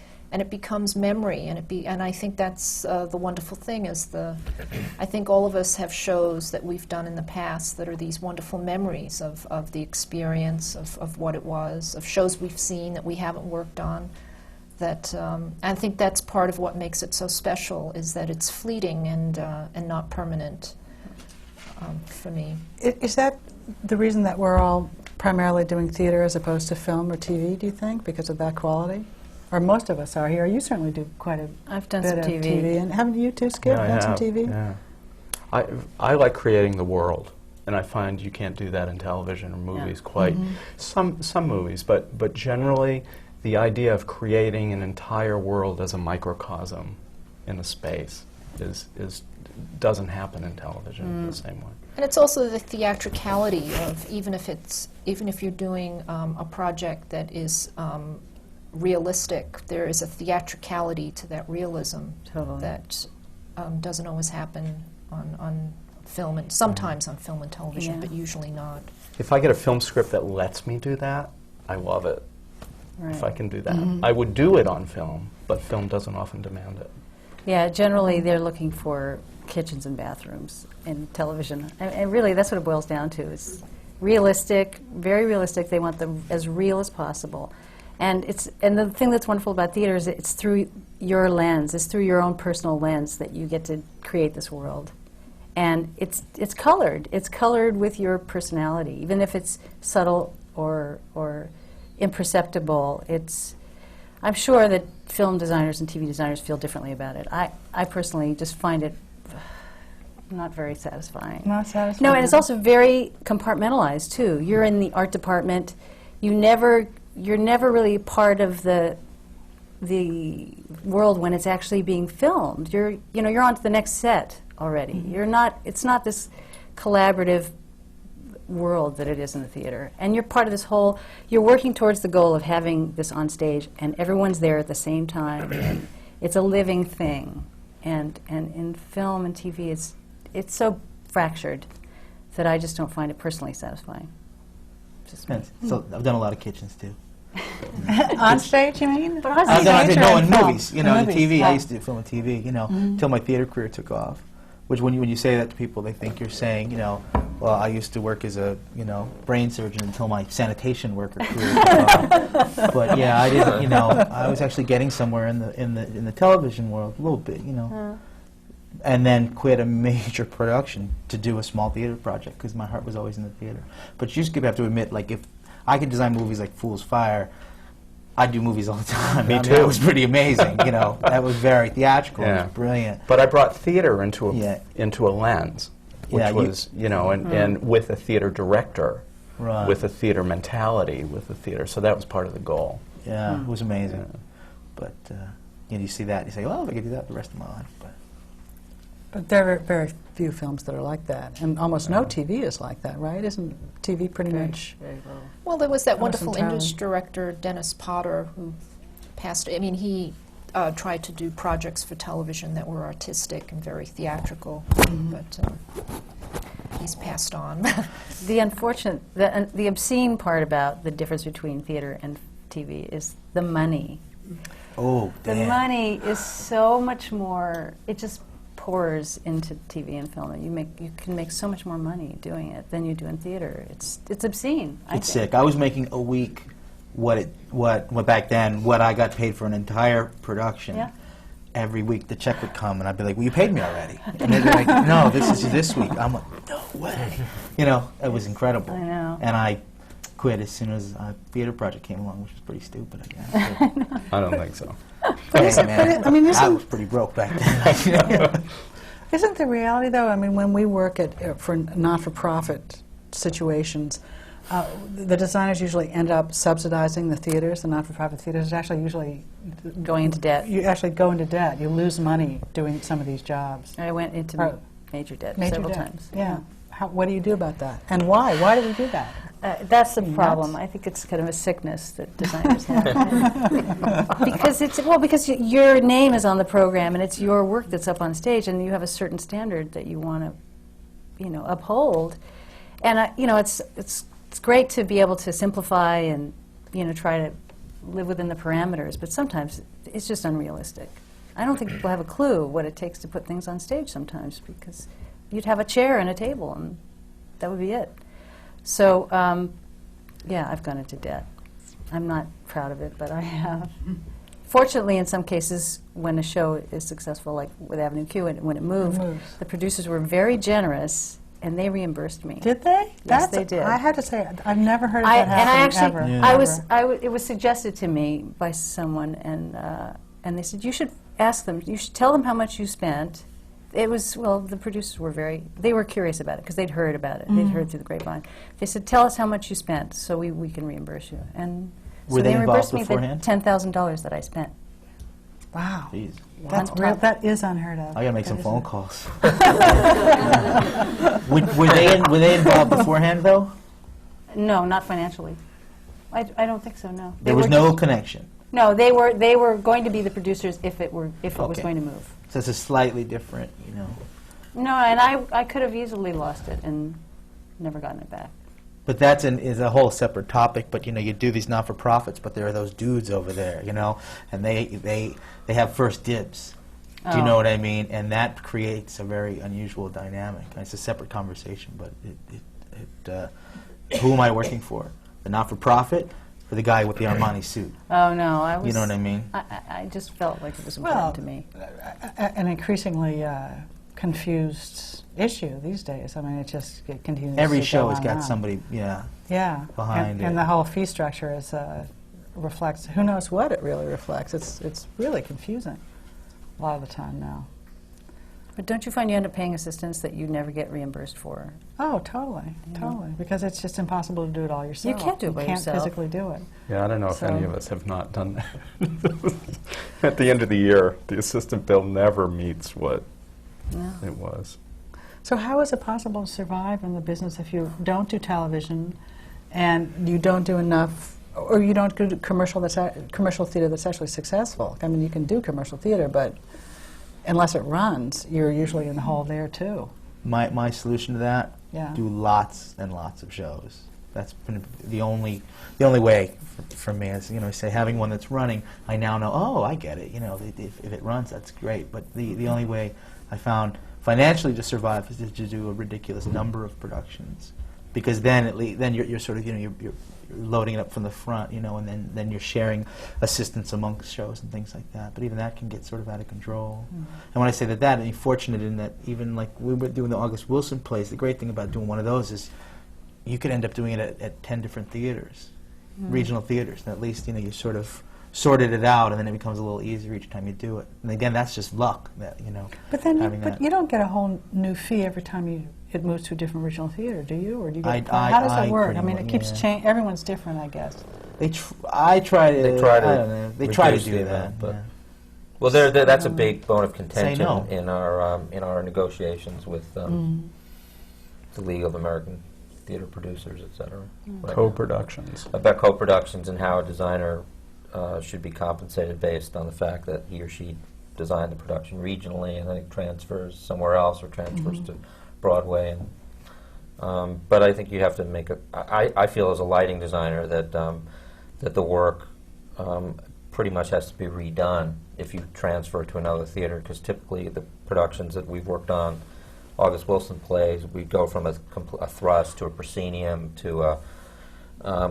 it becomes memory, and I think that's the wonderful thing is I think all of us have shows that we've done in the past that are these wonderful memories of the experience of what it was, of shows we've seen that we haven't worked on. That I think that's part of what makes it so special is that it's fleeting and not permanent for me. Is that the reason that we're all primarily doing theater as opposed to film or TV, do you think, because of that quality? Or most of us are here. You certainly do quite a I've done bit some of TV. TV. And haven't you too, Skip, Yeah, I done some have, TV? Yeah. I like creating the world, and I find you can't do that in television or movies quite. Some movies, but generally, the idea of creating an entire world as a microcosm in a space doesn't happen in television the same way. And it's also the theatricality of even if you're doing a project that is realistic, there is a theatricality to that realism Totally. that doesn't always happen on film and sometimes on film and television, Yeah. but usually not. If I get a film script that lets me do that, I love it. Right. If I can do that. I would do it on film, but film doesn't often demand it. Yeah, generally they're looking for kitchens and bathrooms in television. And really, that's what it boils down to. It's realistic, very realistic. They want them as real as possible. And the thing that's wonderful about theater is it's through your lens, it's through your own personal lens that you get to create this world. And it's colored. It's colored with your personality, even if it's subtle or imperceptible. I'm sure that film designers and TV designers feel differently about it. I personally just find it not very satisfying. Not satisfying. No, and it's also very compartmentalized too. You're in the art department. You're never really part of the world when it's actually being filmed. You're on to the next set already. It's not this collaborative world that it is in the theater. And you're part of this you're working towards the goal of having this on stage and everyone's there at the same time. And it's a living thing. And in film and TV, it's so fractured that I just don't find it personally satisfying. Just me. So I've done a lot of kitchens too. On stage, you mean? But on I've done stage in or in film? movies, in Movies, TV. yeah. I used to do film and TV, until my theater career took off. Which when you say that to people, they think you're saying, well, I used to work as a, brain surgeon until my sanitation worker career took off. But yeah, I didn't, I was actually getting somewhere in the television world a little bit, and then quit a major production to do a small theater project because my heart was always in the theater. But you just have to admit, like, if I could design movies like Fool's Fire, I'd do movies all the time. Me too. It was pretty amazing, That was very theatrical. It was brilliant. But I brought theater into a lens, which Yeah, was, and with a theater director, Right. with a theater mentality, with the theater. So that was part of the goal. Yeah, it was amazing. Yeah. But you see that, you say, well, if I could do that the rest of my life. But there are very few films that are like that. And almost no TV is like that, right? Isn't TV pretty much... Very low. Well, there was that Almost wonderful entirely. English director, Dennis Potter, who passed. I mean, he tried to do projects for television that were artistic and very theatrical, but he's passed on. The unfortunate, the obscene part about the difference between theater and TV is the money. Oh, The damn. money is so much more. It just pours into TV and film. You can make so much more money doing it than you do in theater. It's obscene. I It's think. sick. I was making a week what back then, what I got paid for an entire production. Yeah. Every week the check would come and I'd be like, well, you paid me already. And they'd be like, no, this is this week. I'm like, no way. It was incredible. I know. And I quit as soon as a theater project came along, which was pretty stupid, I guess. I don't think so. Hey, man, I mean, I isn't- was pretty broke back then. Isn't the reality, though, I mean, when we work for not-for-profit situations, the designers usually end up subsidizing the theaters, the not-for-profit theaters. Actually, usually Going into debt. you actually go into debt. You lose money doing some of these jobs. I went into Right. major debt Major several debt. times. Yeah. What do you do about that? And why? Why do we do that? That's the Nuts. problem. I think it's kind of a sickness that designers have. because your name is on the program and it's your work that's up on stage, and you have a certain standard that you want to, uphold. And it's great to be able to simplify and try to live within the parameters, but sometimes it's just unrealistic. I don't think people have a clue what it takes to put things on stage sometimes, because you'd have a chair and a table, and that would be it. So, I've gone into debt. I'm not proud of it, but I have. Fortunately, in some cases, when a show is successful, like with Avenue Q, when it moved, the producers were very generous, and they reimbursed me. Did they? Yes, they did. I had to say, I've never heard of that happening ever. It was suggested to me by someone, and they said, you should ask them, you should tell them how much you spent. The producers they were curious about it because they'd heard about it. They'd heard through the grapevine. They said, tell us how much you spent so we can reimburse you. And Were so they reimbursed involved me beforehand? the $10,000 that I spent. Wow. Jeez. That's On real. top. That is unheard of. I gotta make That some is phone calls. Were they involved beforehand though? No, not financially. I don't think so, no. There was no connection. No, they were going to be the producers if it was Okay. going to move. So it's a slightly different, No, and I could have easily lost it and never gotten it back. But that's is a whole separate topic. But you do these not-for-profits, but there are those dudes over there, and they have first dibs. Do you know what I mean? And that creates a very unusual dynamic. And it's a separate conversation, but who am I working for? The not-for-profit or the guy with the Armani suit? Oh no, I was. You know what I mean? I just felt like it was important to me. an increasingly confused issue these days. I mean, it continues. Every to show go has on got and on. somebody, Yeah, behind and it. the whole fee structure is reflects. Who knows what it really reflects? It's really confusing a lot of the time now. But don't you find you end up paying assistants that you never get reimbursed for? Oh, totally, totally. Because it's just impossible to do it all yourself. You can't do it by You can't yourself. physically do it. Yeah, I don't know if So- any of us have not done that. At the end of the year, the assistant bill never meets what No. it was. So how is it possible to survive in the business if you don't do television and you don't do enough, or you don't do commercial theater that's actually successful? I mean, you can do commercial theater, but unless it runs, you're usually in the hole there too. My solution to that: Yeah. do lots and lots of shows. That's been the only way for me. Is say having one that's running, I now know. Oh, I get it. If it runs, that's great. But the only way I found financially to survive is to do a ridiculous number of productions, because then you're sort of you're loading it up from the front, and then you're sharing assistants amongst shows and things like that. But even that can get sort of out of control. And when I say that, I'm fortunate in that even like we were doing the August Wilson plays. The great thing about doing one of those is you could end up doing it at 10 different theaters, regional theaters, and at least you sort of sorted it out, and then it becomes a little easier each time you do it. And again, that's just luck. But then having that. you don't get a whole new fee every time it moves to a different regional theater, do you? Or do you get I how does it work? pretty I mean, much, it keeps yeah. changing. Everyone's different, I guess. I try to. They try to I don't know. They try to reduce do the that. amount, but- yeah. Well, that's a big bone of contention no. in our negotiations with the League of American Theater Producers, et cetera. right now. Co-productions. About co-productions and how a designer should be compensated based on the fact that he or she designed the production regionally and then it transfers somewhere else or transfers to Broadway. And, but I think you have to make I feel as a lighting designer that that the work pretty much has to be redone if you transfer to another theater, because typically the productions that we've worked on, August Wilson plays, we go from a thrust to a proscenium to a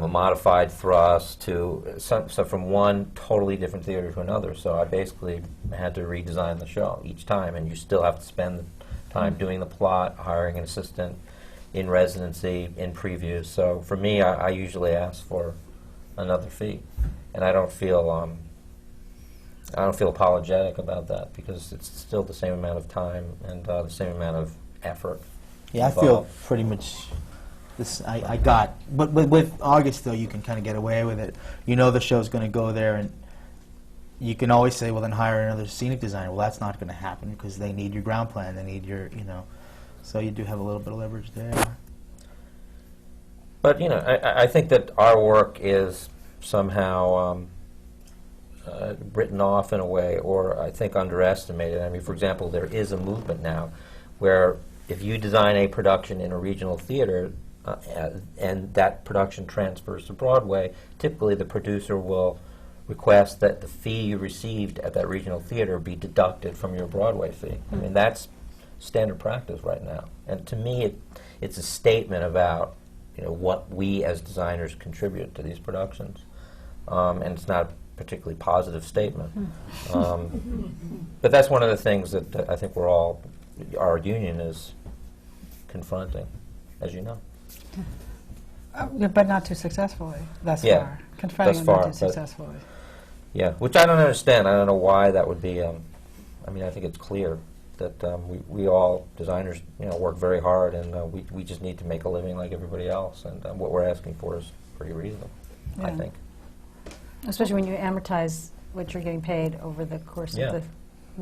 modified thrust to so from one totally different theater to another. So I basically had to redesign the show each time, and you still have to spend the time doing the plot, hiring an assistant, in residency, in previews. So for me, I usually ask for another fee, and I don't feel apologetic about that, because it's still the same amount of time and the same amount of effort. Yeah, I feel involved. pretty much this. I got, but with August though, you can kind of get away with it. The show's going to go there, and you can always say, well, then hire another scenic designer. Well, that's not going to happen because they need your ground plan. They need your, So you do have a little bit of leverage there. But you know, I think that our work is somehow written off in a way, or I think underestimated. I mean, for example, there is a movement now where if you design a production in a regional theater and that production transfers to Broadway, typically the producer will request that the fee you received at that regional theater be deducted from your Broadway fee. I mean, that's standard practice right now. And to me, it's a statement about, you know, what we as designers contribute to these productions. And it's not a particularly positive statement. But that's one of the things that I think our union is confronting, as you know. But not too successfully thus Yeah, far. Confronting thus it far, not too but- successfully. Yeah, which I don't understand. I don't know why that would be. I mean, I think it's clear that we all, designers, you know, work very hard, and we just need to make a living like everybody else. And what we're asking for is pretty reasonable, I Yeah. think. Especially when you amortize what you're getting paid over the course Yeah. of the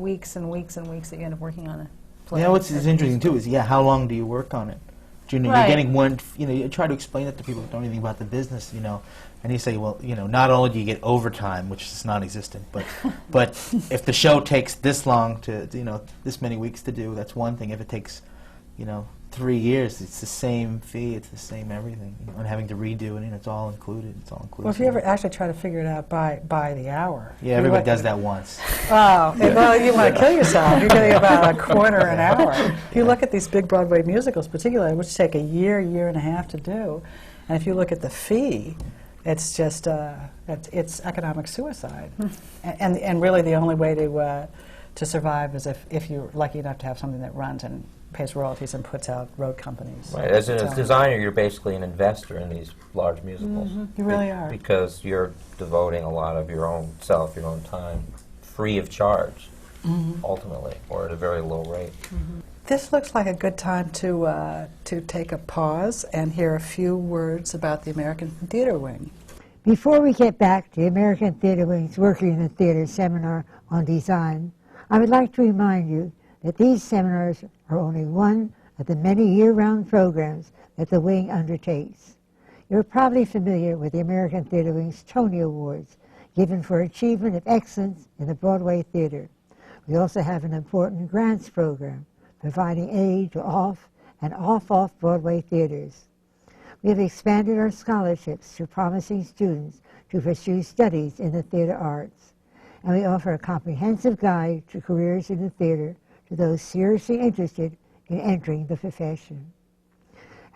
weeks and weeks and weeks that you end up working on a play. You know what's interesting too is how long do you work on it? You know, Right. you're getting one. You know, you try to explain that to people who don't know anything about the business. You know, and you say, well, you know, not only do you get overtime, which is non-existent, but if the show takes this long to, you know, this many weeks to do, that's one thing. If it takes, you know, 3 years, it's the same fee, it's the same everything, you know, and having to redo it, and it's all included. It's all included. Well, if you ever actually try to figure it out by the hour. Yeah, everybody does that once. Wow. Well, you want to kill yourself. You're getting about a quarter an hour. If you look at these big Broadway musicals, particularly, which take a year and a half to do, and if you look at the fee, it's just it's economic suicide. And really, the only way to survive is if you're lucky enough to have something that runs and pays royalties and puts out road companies. Right. As a So- designer, you're basically an investor in these large musicals. You really are. Because you're devoting a lot of your own self, your own time, free of charge, ultimately, or at a very low rate. This looks like a good time to take a pause and hear a few words about the American Theater Wing. Before we get back to the American Theater Wing's Working in the Theater seminar on design, I would like to remind you that these seminars are only one of the many year-round programs that the Wing undertakes. You're probably familiar with the American Theater Wing's Tony Awards, given for achievement of excellence in the Broadway theater. We also have an important grants program, providing aid to off and off Broadway theaters. We have expanded our scholarships to promising students to pursue studies in the theater arts, and we offer a comprehensive guide to careers in the theater to those seriously interested in entering the profession.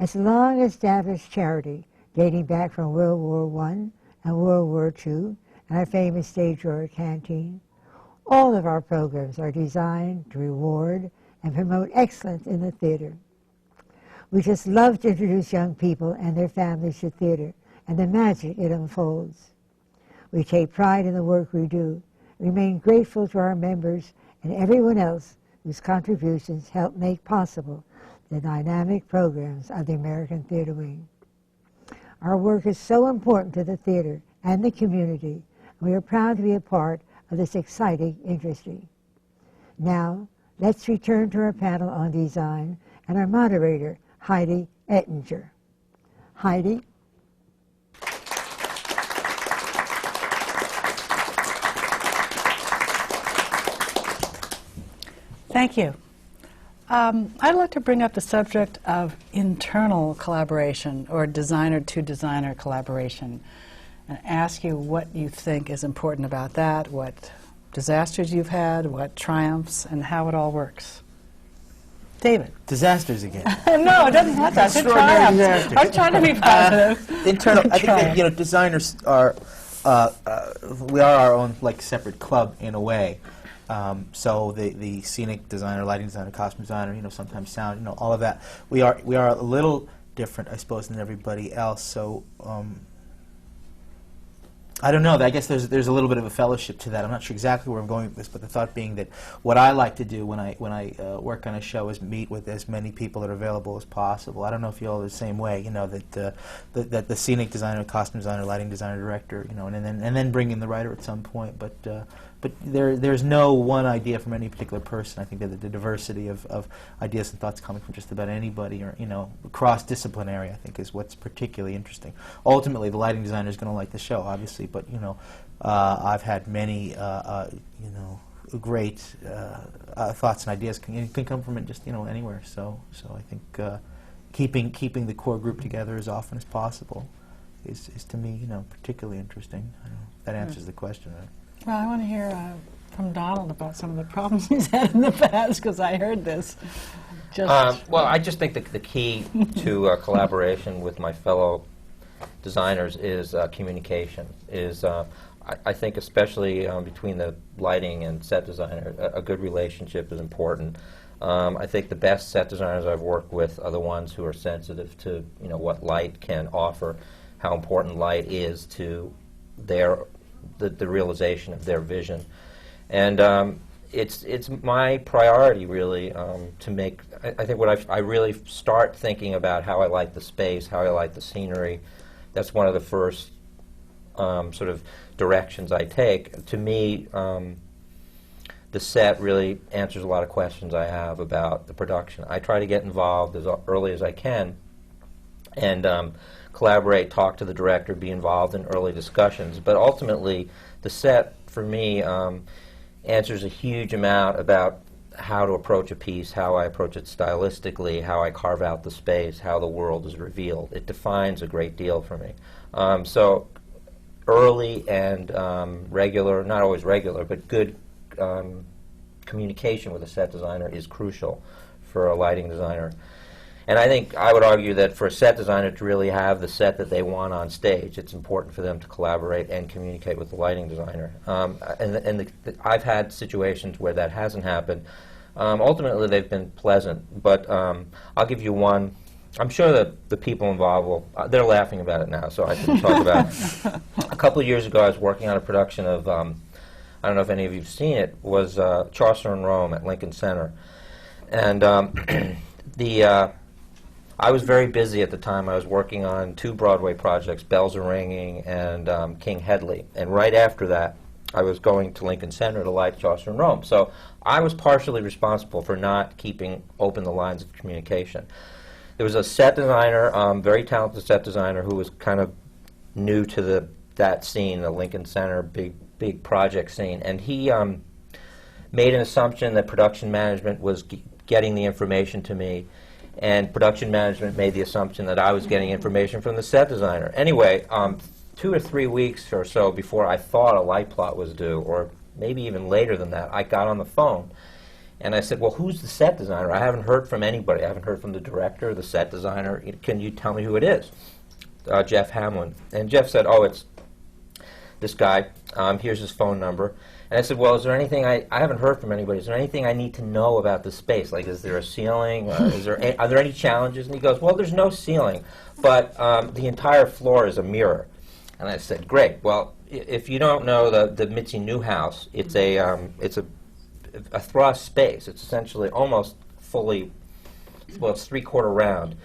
As a long-established charity dating back from World War I and World War II and our famous Stage Door Canteen, all of our programs are designed to reward and promote excellence in the theater. We just love to introduce young people and their families to theater and the magic it unfolds. We take pride in the work we do, remain grateful to our members and everyone else whose contributions help make possible the dynamic programs of the American Theater Wing. Our work is so important to the theater and the community, and we are proud to be a part of this exciting industry. Now, let's return to our panel on design and our moderator, Heidi Ettinger. Heidi? Thank you. I'd like to bring up the subject of internal collaboration or designer-to-designer collaboration and ask you what you think is important about that, what disasters you've had, what triumphs, and how it all works. David. Disasters again. No, it doesn't have to. It's a triumph. Disasters. I'm trying to be positive. Internal. I think that, Triumph. you know, designers are. We are our own like separate club in a way. So the scenic designer, lighting designer, costume designer, you know, sometimes sound, you know, all of that. We are a little different, I suppose, than everybody else. So I don't know. I guess there's a little bit of a fellowship to that. I'm not sure exactly where I'm going with this, but the thought being that what I like to do when I work on a show is meet with as many people that are available as possible. I don't know if you all are the same way. You know that the scenic designer, costume designer, lighting designer, director, you know, and then bring in the writer at some point. But but there's no one idea from any particular person. I think that the diversity of ideas and thoughts coming from just about anybody, or cross-disciplinary, I think is what's particularly interesting. Ultimately, the lighting designer is going to like the show, obviously, but I've had many great thoughts and ideas can come from it just anywhere. So I think keeping the core group together as often as possible is to me particularly interesting. I don't know if that answers the question. Right? Well, I want to hear from Donald about some of the problems he's had in the past, because I heard this. Well, I just think the key to collaboration with my fellow designers is communication. I think especially between the lighting and set designer, a good relationship is important. I think the best set designers I've worked with are the ones who are sensitive to what light can offer, how important light is to the realization of their vision, and it's my priority really to make. I think what I really start thinking about how I like the space, how I like the scenery. That's one of the first sort of directions I take. To me, the set really answers a lot of questions I have about the production. I try to get involved as early as I can and collaborate, talk to the director, be involved in early discussions. But ultimately, the set, for me, answers a huge amount about how to approach a piece, how I approach it stylistically, how I carve out the space, how the world is revealed. It defines a great deal for me. So early and regular, not always regular, but good communication with a set designer is crucial for a lighting designer. And I think I would argue that for a set designer to really have the set that they want on stage, it's important for them to collaborate and communicate with the lighting designer. I've had situations where that hasn't happened. Ultimately, they've been pleasant, but I'll give you one. I'm sure that the people involved they're laughing about it now, so I can talk about it. A couple of years ago, I was working on a production of, I don't know if any of you have seen it, was Chaucer in Rome at Lincoln Center. And I was very busy at the time. I was working on 2 Broadway projects, Bells Are Ringing and King Hedley. And right after that, I was going to Lincoln Center to light Chaucer in Rome. So I was partially responsible for not keeping open the lines of communication. There was a set designer, very talented set designer, who was kind of new to that scene, the Lincoln Center big project scene. And he made an assumption that production management was getting the information to me, and production management made the assumption that I was getting information from the set designer. Anyway, 2 or 3 weeks or so before I thought a light plot was due, or maybe even later than that, I got on the phone and I said, well, who's the set designer? I haven't heard from anybody. I haven't heard from the director, the set designer. Can you tell me who it is? Jeff Hamlin. And Jeff said, oh, it's this guy. Here's his phone number. And I said, well, is there anything I haven't heard from anybody. Is there anything I need to know about the space? Like, is there a ceiling? Are there any challenges? And he goes, well, there's no ceiling, but the entire floor is a mirror. And I said, great. Well, if you don't know the Mitzi Newhouse, it's a thrust space. It's essentially almost fully, well, it's 3/4 round.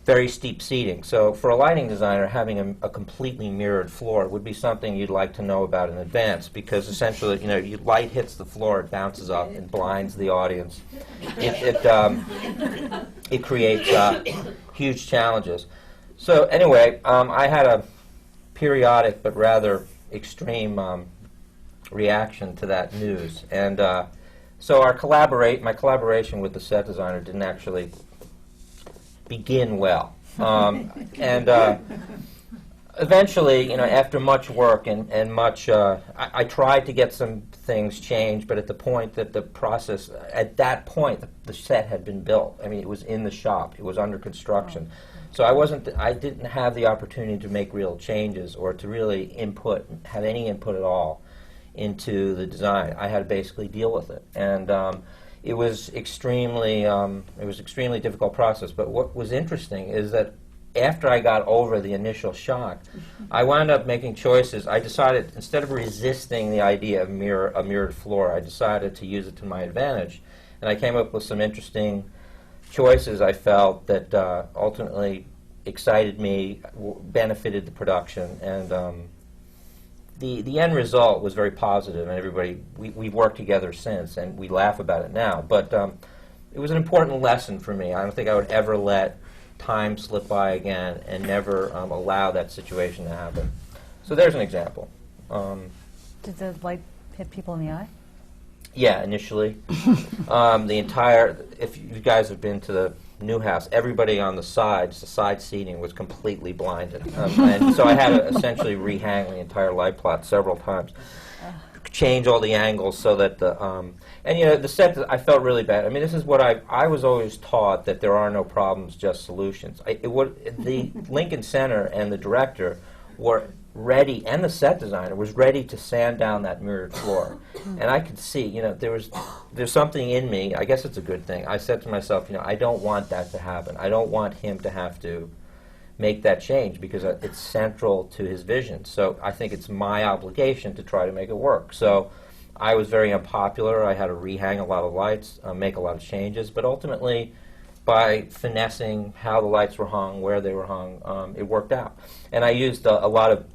Very steep seating. So for a lighting designer, having a completely mirrored floor would be something you'd like to know about in advance, because essentially, light hits the floor, it bounces up and blinds the audience. It creates huge challenges. So anyway, I had a periodic but rather extreme reaction to that news, and so my collaboration with the set designer didn't actually begin well. Eventually, after much work and much, I tried to get some things changed, but at that point, the set had been built. I mean, it was in the shop. It was under construction. So I didn't have the opportunity to make real changes or to really have any input at all into the design. I had to basically deal with it. And it was extremely difficult process. But what was interesting is that after I got over the initial shock, I wound up making choices. I decided, instead of resisting the idea of a mirrored floor, I decided to use it to my advantage. And I came up with some interesting choices I felt that ultimately excited me, benefited the production, and the end result was very positive, and everybody, we've worked together since, and we laugh about it now. But it was an important lesson for me. I don't think I would ever let time slip by again and never allow that situation to happen. So there's an example. Did the light hit people in the eye? Yeah, initially. The entire, if you guys have been to the new house, everybody on the sides, the side seating, was completely blinded. And so I had to essentially rehang the entire light plot several times. Change all the angles so that the, and you know, the set, I felt really bad. I mean, this is what I was always taught, that there are no problems, just solutions. The Lincoln Center and the director were ready, and the set designer was ready to sand down that mirrored floor. And I could see, you know, there's something in me, I guess it's a good thing. I said to myself, you know, I don't want that to happen. I don't want him to have to make that change because it's central to his vision. So I think it's my obligation to try to make it work. So I was very unpopular. I had to rehang a lot of lights, make a lot of changes, but ultimately, by finessing how the lights were hung, where they were hung, it worked out. And I used a lot of,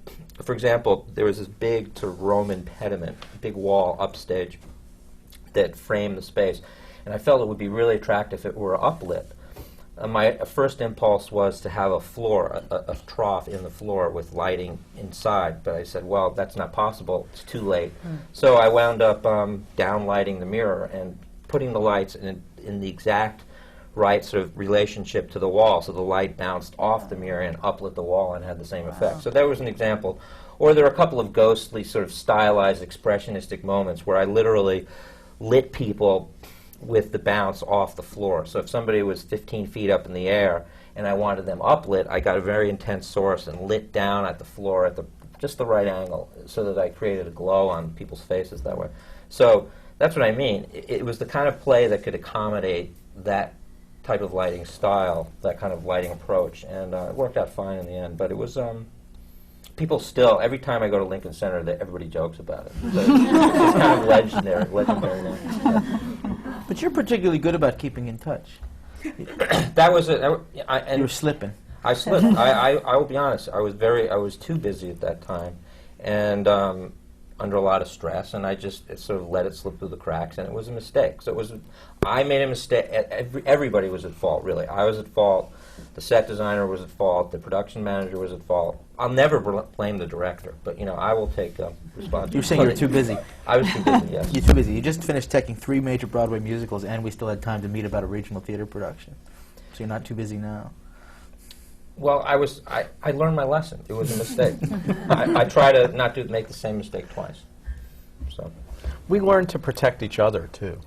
for example, there was this big sort of Roman pediment, big wall upstage that framed the space. And I felt it would be really attractive if it were uplit. My first impulse was to have a floor, a trough in the floor with lighting inside, but I said, well, that's not possible. It's too late. So I wound up downlighting the mirror and putting the lights in the exact right sort of relationship to the wall, so the light bounced off the mirror and uplit the wall and had the same effect. So that was an example. Or there are a couple of ghostly, sort of stylized, expressionistic moments where I literally lit people with the bounce off the floor. So if somebody was 15 feet up in the air and I wanted them uplit, I got a very intense source and lit down at the floor at just the right angle so that I created a glow on people's faces that way. So that's what I mean. It was the kind of play that could accommodate that type of lighting style, that kind of lighting approach, and it worked out fine in the end. But it was, people still, every time I go to Lincoln Center, everybody jokes about it. So it's kind of legendary now. Yeah. But you're particularly good about keeping in touch. That was You were slipping. I slipped. I will be honest. I was too busy at that time, and under a lot of stress, and I just sort of let it slip through the cracks, and it was a mistake. So I made a mistake. Everybody was at fault, really. I was at fault. The set designer was at fault. The production manager was at fault. I'll never blame the director, but you know, I will take responsibility. You're saying you were too busy. I was too busy. Yes. You're too busy. You just finished taking 3 major Broadway musicals, and we still had time to meet about a regional theater production. So you're not too busy now. Well, I learned my lesson. It was a mistake. I try to not make the same mistake twice. So we learn to protect each other too.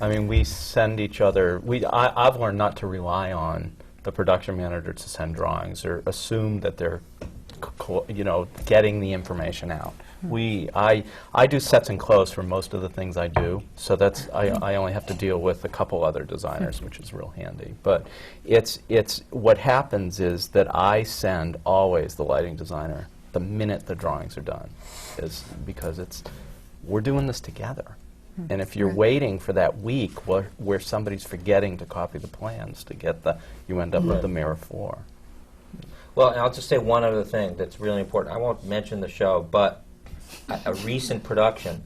I mean, we send each other. I've learned not to rely on the production manager to send drawings or assume that they're, you know, getting the information out. I do sets and clothes for most of the things I do, so that's I only have to deal with a couple other designers, which is real handy. But it's what happens is that I send always the lighting designer the minute the drawings are done, is because we're doing this together. And if you're waiting for that week where somebody's forgetting to copy the plans to get you end up with the mirror floor. Well, and I'll just say one other thing that's really important. I won't mention the show, but a recent production,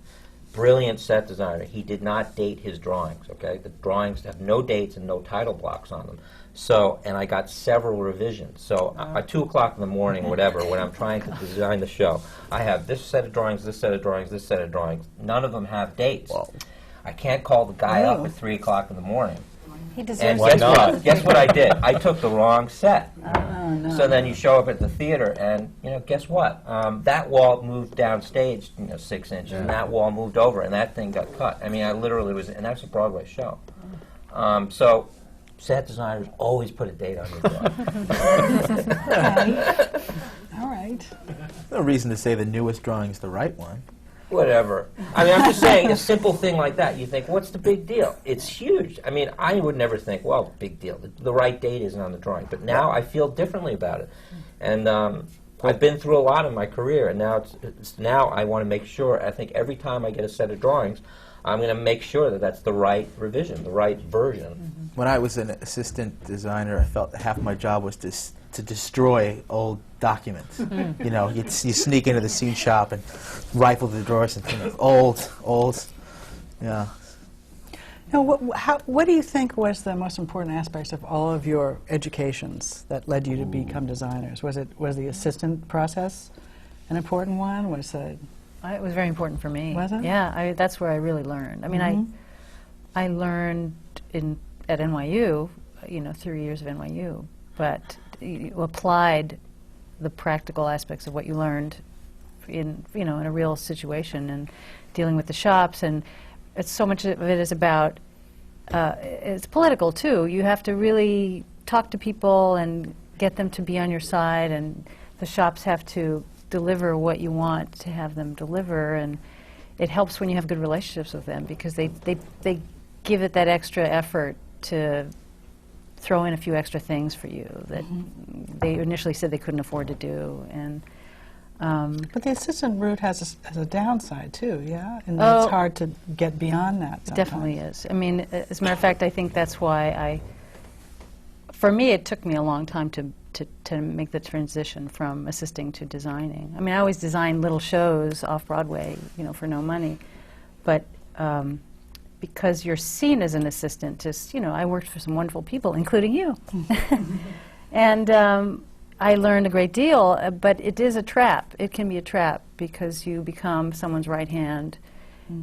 brilliant set designer. He did not date his drawings, okay? The drawings have no dates and no title blocks on them. So, and I got several revisions. So at 2 o'clock in the morning, whatever, when I'm trying to design the show, I have this set of drawings, this set of drawings, this set of drawings. None of them have dates. Whoa. I can't call the guy up at 3 o'clock in the morning. He deserves And guess what I did? I took the wrong set. No. So then you show up at the theater, and you know, guess what? That wall moved downstage, 6 inches, and that wall moved over, and that thing got cut. I mean, I literally was, and that's a Broadway show. So set designers always put a date on your drawing. All right. No reason to say the newest drawing's the right one. Whatever. I mean, I'm just saying, a simple thing like that, you think, what's the big deal? It's huge. I mean, I would never think, well, big deal. The right date isn't on the drawing. But now I feel differently about it. And I've been through a lot in my career, and now now I want to make sure, I think every time I get a set of drawings, I'm going to make sure that that's the right revision, the right version. When I was an assistant designer, I felt half my job was to to destroy old documents. You know, you sneak into the seed shop and rifle the drawers and old, yeah. Now, what do you think was the most important aspects of all of your educations that led you to become designers? Was the assistant process an important one? Was it? It was very important for me. Was it? Yeah, that's where I really learned. I mean, I learned at NYU, 3 years of NYU, but you applied the practical aspects of what you learned in a real situation and dealing with the shops. And it's so much of it is about, it's political too. You have to really talk to people and get them to be on your side, and the shops have to deliver what you want to have them deliver, and it helps when you have good relationships with them because they give it that extra effort to throw in a few extra things for you that they initially said they couldn't afford to do. And but the assistant route has a downside too, yeah? And it's hard to get beyond that sometimes. It definitely is. I mean, as a matter of fact, I think that's why for me, it took me a long time to make the transition from assisting to designing. I mean, I always designed little shows off Broadway, for no money. But because you're seen as an assistant, I worked for some wonderful people, including you. And I learned a great deal, but it is a trap. It can be a trap because you become someone's right hand,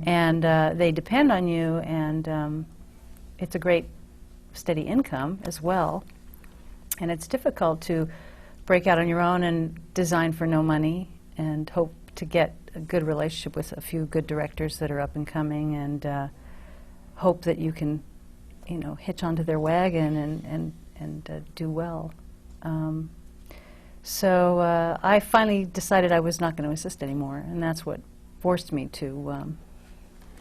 and they depend on you, and it's a great steady income as well. And it's difficult to break out on your own and design for no money and hope to get a good relationship with a few good directors that are up and coming, and hope that you can, hitch onto their wagon and do well. So I finally decided I was not going to assist anymore, and that's what forced me to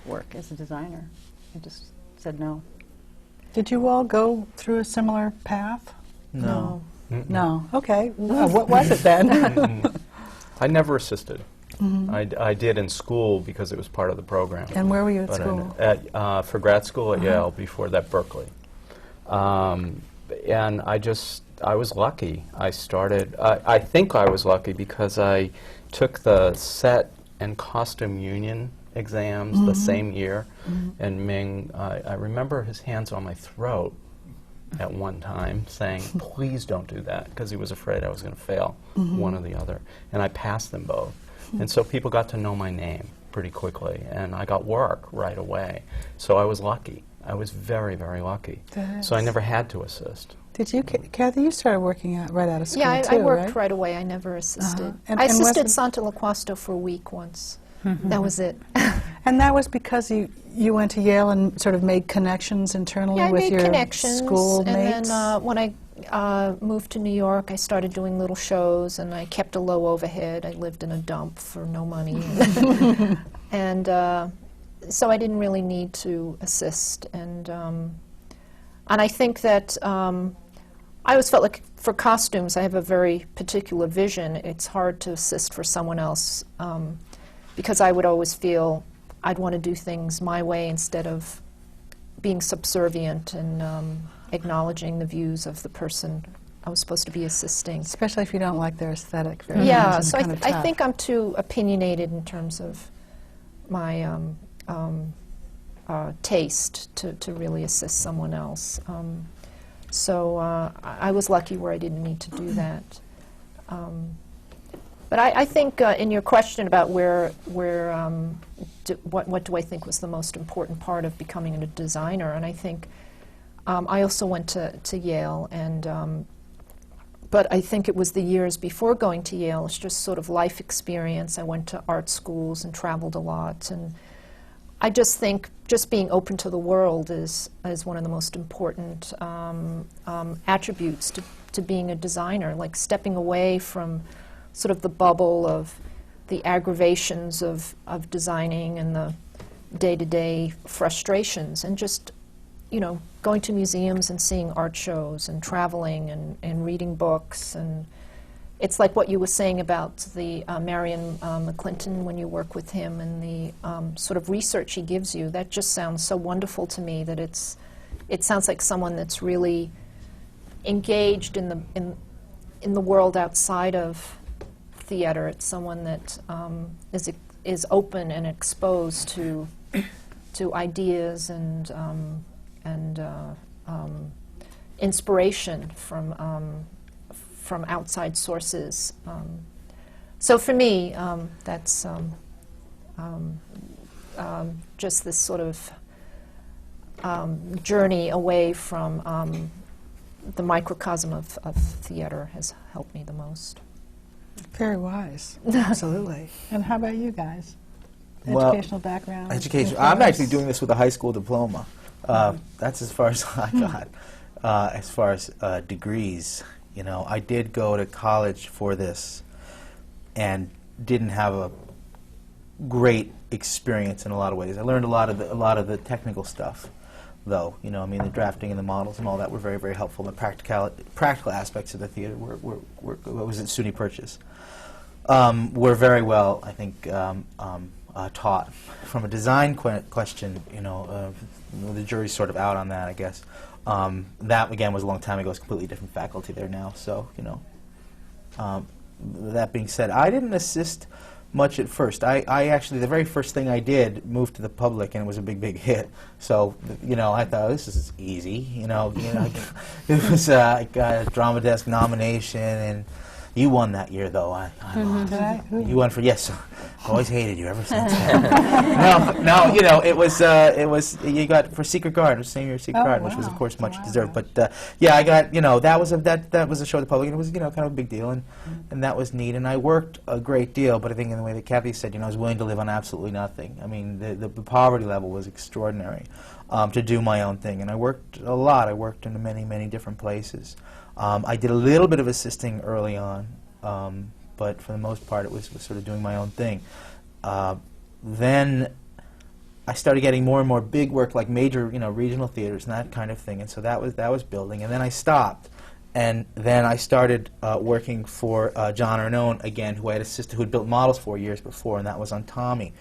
work as a designer. I just said no. Did you all go through a similar path? No. No. Okay. What was it then? I never assisted. I did in school because it was part of the program. And where were you at school? For grad school at Yale, before that Berkeley. And I was lucky. I think I was lucky because I took the set and costume union exams the same year. And Ming, I remember his hands on my throat at one time saying, please don't do that, because he was afraid I was going to fail one or the other. And I passed them both. And so people got to know my name pretty quickly, and I got work right away. So I was lucky. I was very, very lucky. So I never had to assist. Did you, Kathy, you started working right out of school yeah, too, I worked right? right away. I never assisted. And I assisted Santa Loquasto for a week once. That was it. And that was because you went to Yale and sort of made connections internally with your schoolmates? And then when I moved to New York, I started doing little shows, and I kept a low overhead. I lived in a dump for no money. And so I didn't really need to assist. And I think that I always felt like for costumes, I have a very particular vision. It's hard to assist for someone else because I would always feel I'd want to do things my way instead of being subservient and acknowledging the views of the person I was supposed to be assisting. Especially if you don't like their aesthetic very much. Yeah, so I think I'm too opinionated in terms of my taste to really assist someone else. So I was lucky where I didn't need to do that. But I think in your question about what do I think was the most important part of becoming a designer, and I think I also went to Yale, and but I think it was the years before going to Yale. It's just sort of life experience. I went to art schools and traveled a lot, and I just think just being open to the world is one of the most important attributes to being a designer, like stepping away from sort of the bubble of the aggravations of designing and the day-to-day frustrations, and just, going to museums and seeing art shows and traveling and reading books. And it's like what you were saying about the Marion McClinton when you work with him, and the sort of research he gives you. That just sounds so wonderful to me, that it sounds like someone that's really engaged in in the world outside of theater. It's someone that is open and exposed to ideas and inspiration from outside sources. So for me, that's just this sort of journey away from the microcosm of theater has helped me the most. Very wise. Absolutely. And how about you guys? Well, Educational background? Education. I'm actually doing this with a high school diploma. That's as far as I got. As far as degrees, you know, I did go to college for this, and didn't have a great experience in a lot of ways. I learned a lot of the technical stuff, though. You know, I mean, the drafting and the models and all that were very, very helpful. The practical aspects of the theater were what was at SUNY Purchase were very well, I think, taught. From a design question, you know, the jury's sort of out on that, I guess. That, again, was a long time ago. It's completely different faculty there now. So, you know, that being said, I didn't assist much at first. I actually, the very first thing I did, moved to the public, and it was a big, big hit. So, you know, I thought, this is easy. You know, it was I got a Drama Desk nomination, and you won that year, though. I lost. You won for, yes. Always hated you ever since. No, you know, it was you got for Secret Garden, same year Secret Garden, which was of course much deserved. But yeah, I got, you know, that was a show to the public, and it was, you know, kind of a big deal, and that was neat. And I worked a great deal, but I think in the way that Kathy said, you know, I was willing to live on absolutely nothing. I mean, the poverty level was extraordinary to do my own thing, and I worked a lot. I worked in many, many different places. I did a little bit of assisting early on, but for the most part, it was sort of doing my own thing. Then I started getting more and more big work, like major, you know, regional theaters and that kind of thing, and so that was building. And then I stopped, and then I started working for John Arnone again, who I had assisted, who had built models 4 years before, and that was on Tommy.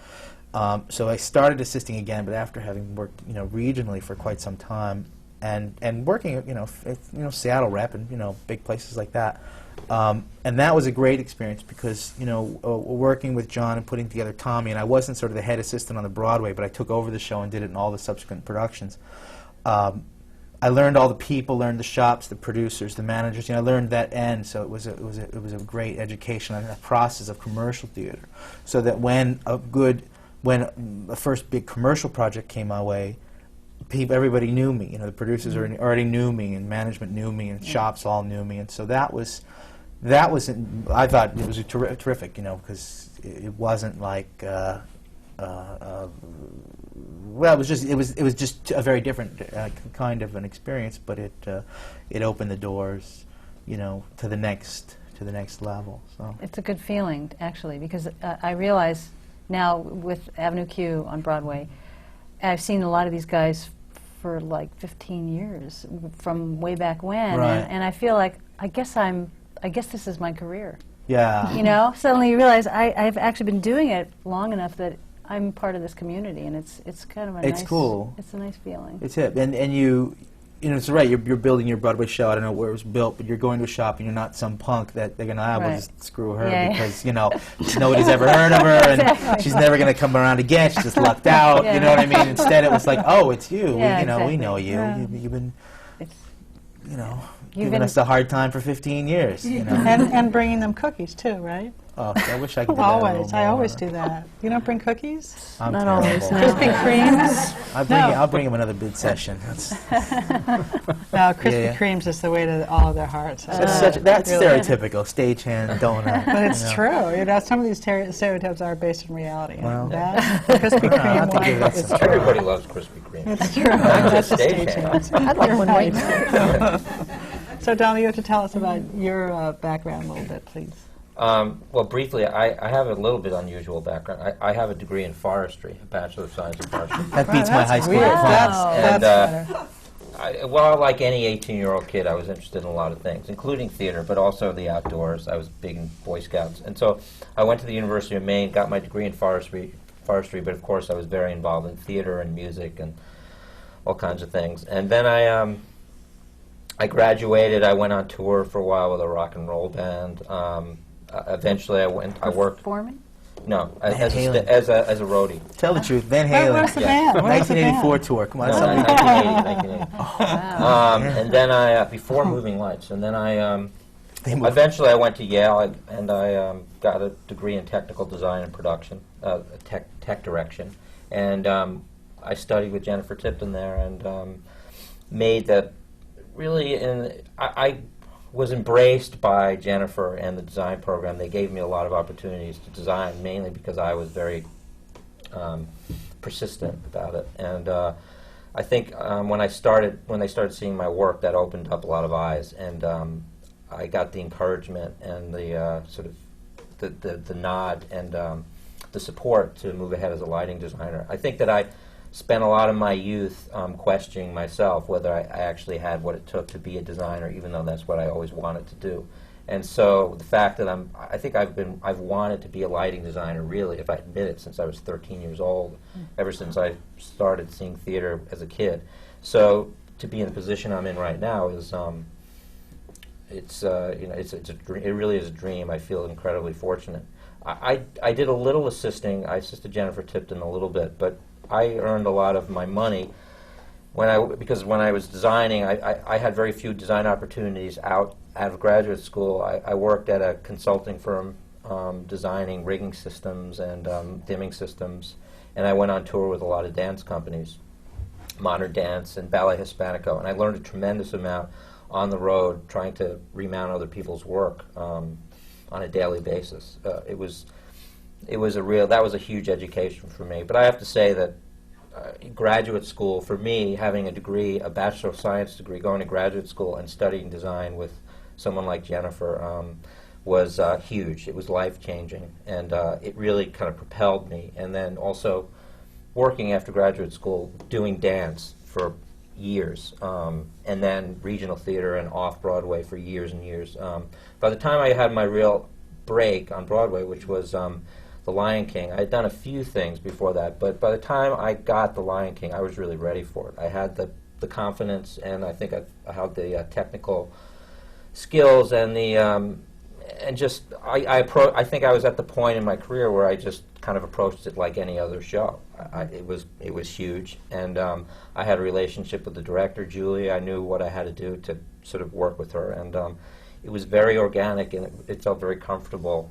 So I started assisting again, but after having worked, you know, regionally for quite some time, and working, you know, Seattle rep and, you know, big places like that. And that was a great experience because, you know, working with John and putting together Tommy, and I wasn't sort of the head assistant on the Broadway, but I took over the show and did it in all the subsequent productions. I learned all the people, learned the shops, the producers, the managers. You know, I learned that end, so it was a great education on the process of commercial theater. So that when a first big commercial project came my way, everybody knew me. You know, the producers already knew me, and management knew me, and shops all knew me, and so that was. I thought it was terrific, you know, because it wasn't like. Well, it was just a very different kind of an experience, but it opened the doors, you know, to the next level. So It's a good feeling, actually, because I realize now with Avenue Q on Broadway, I've seen a lot of these guys for like 15 years from way back when, Right. and I feel like I guess this is my career. yeah, You know, suddenly you realize I've actually been doing it long enough that I'm part of this community, and it's kind of a It's nice, cool. It's a nice feeling. It's it, and you know, it's right. You're building your Broadway show. I don't know where it was built, but you're going to a shop, and you're not some punk that they're gonna we'll Right. just screw her Yeah, yeah. because you know nobody's ever heard of her, and Exactly. she's never gonna come around again. She's just lucked out. Yeah. You know what I mean? Instead, it was like, oh, it's you. Yeah, We exactly. know you. Yeah. You've been, It's, you know, You've giving been- us a hard time for 15 years. You know. And bringing them cookies, too, right? Oh, I wish I could do that a little Always. I more. always do that. You don't bring cookies? I'm Not terrible. always, no. Krispy Kremes? I'll bring him another bid session. That's No, Krispy Yeah. Kremes is the way to all of their hearts. that's really. stereotypical. Stagehand donut. But it's you know. true. You know, some of these stereotypes are based in reality. Well. That, the Krispy I have to Kreme give one that is some true. Everybody loves Krispy Kreme. It's true. Not That's just a stagehand. stagehand. I'd like one right now. So, Donna, you have to tell us about your background a little bit, please. Well, briefly, I have a little bit unusual background. I have a degree in forestry, a Bachelor of Science in Forestry. That beats my That's high school weird. diploma. And, That's better. Well, like any 18-year-old kid, I was interested in a lot of things, including theater, but also the outdoors. I was big in Boy Scouts. And so I went to the University of Maine, got my degree in forestry, but of course I was very involved in theater and music and all kinds of things. And then I graduated. I went on tour for a while with a rock and roll band. Eventually, I worked. Performing? No, Van Halen. as a roadie. Tell the truth, Van Halen. Where's the band? Where's the 1984 band? tour. Come on, No, something. 1980. And then I before Moving Lights, and then They moved. eventually I went to Yale and I got a degree in technical design and production, tech direction, and I studied with Jennifer Tipton there and made that really. I was embraced by Jennifer and the design program. They gave me a lot of opportunities to design, mainly because I was very persistent about it. And I think when they started seeing my work, that opened up a lot of eyes, and I got the encouragement and the sort of the nod and the support to move ahead as a lighting designer. I think that I spent a lot of my youth questioning myself whether I actually had what it took to be a designer, even though that's what I always wanted to do. And so the fact that I think I've wanted to be a lighting designer, really, if I admit it, since I was 13 years old, ever since I started seeing theater as a kid. So to be in the position I'm in right now is, it really is a dream. I feel incredibly fortunate. I did a little assisting. I assisted Jennifer Tipton a little bit, but I earned a lot of my money because when I was designing, I had very few design opportunities out of graduate school. I worked at a consulting firm designing rigging systems and dimming systems, and I went on tour with a lot of dance companies, Modern Dance and Ballet Hispanico, and I learned a tremendous amount on the road trying to remount other people's work on a daily basis. That was a huge education for me. But I have to say that graduate school, for me, having a degree, a Bachelor of Science degree, going to graduate school and studying design with someone like Jennifer was huge. It was life-changing, and it really kind of propelled me. And then also working after graduate school, doing dance for years, and then regional theater and off-Broadway for years and years. By the time I had my real break on Broadway, which was The Lion King, I had done a few things before that, but by the time I got The Lion King, I was really ready for it. I had the confidence, and I think I had the technical skills and the I think I was at the point in my career where I just kind of approached it like any other show. It was huge, and I had a relationship with the director, Julie. I knew what I had to do to sort of work with her, and it was very organic, and it felt very comfortable.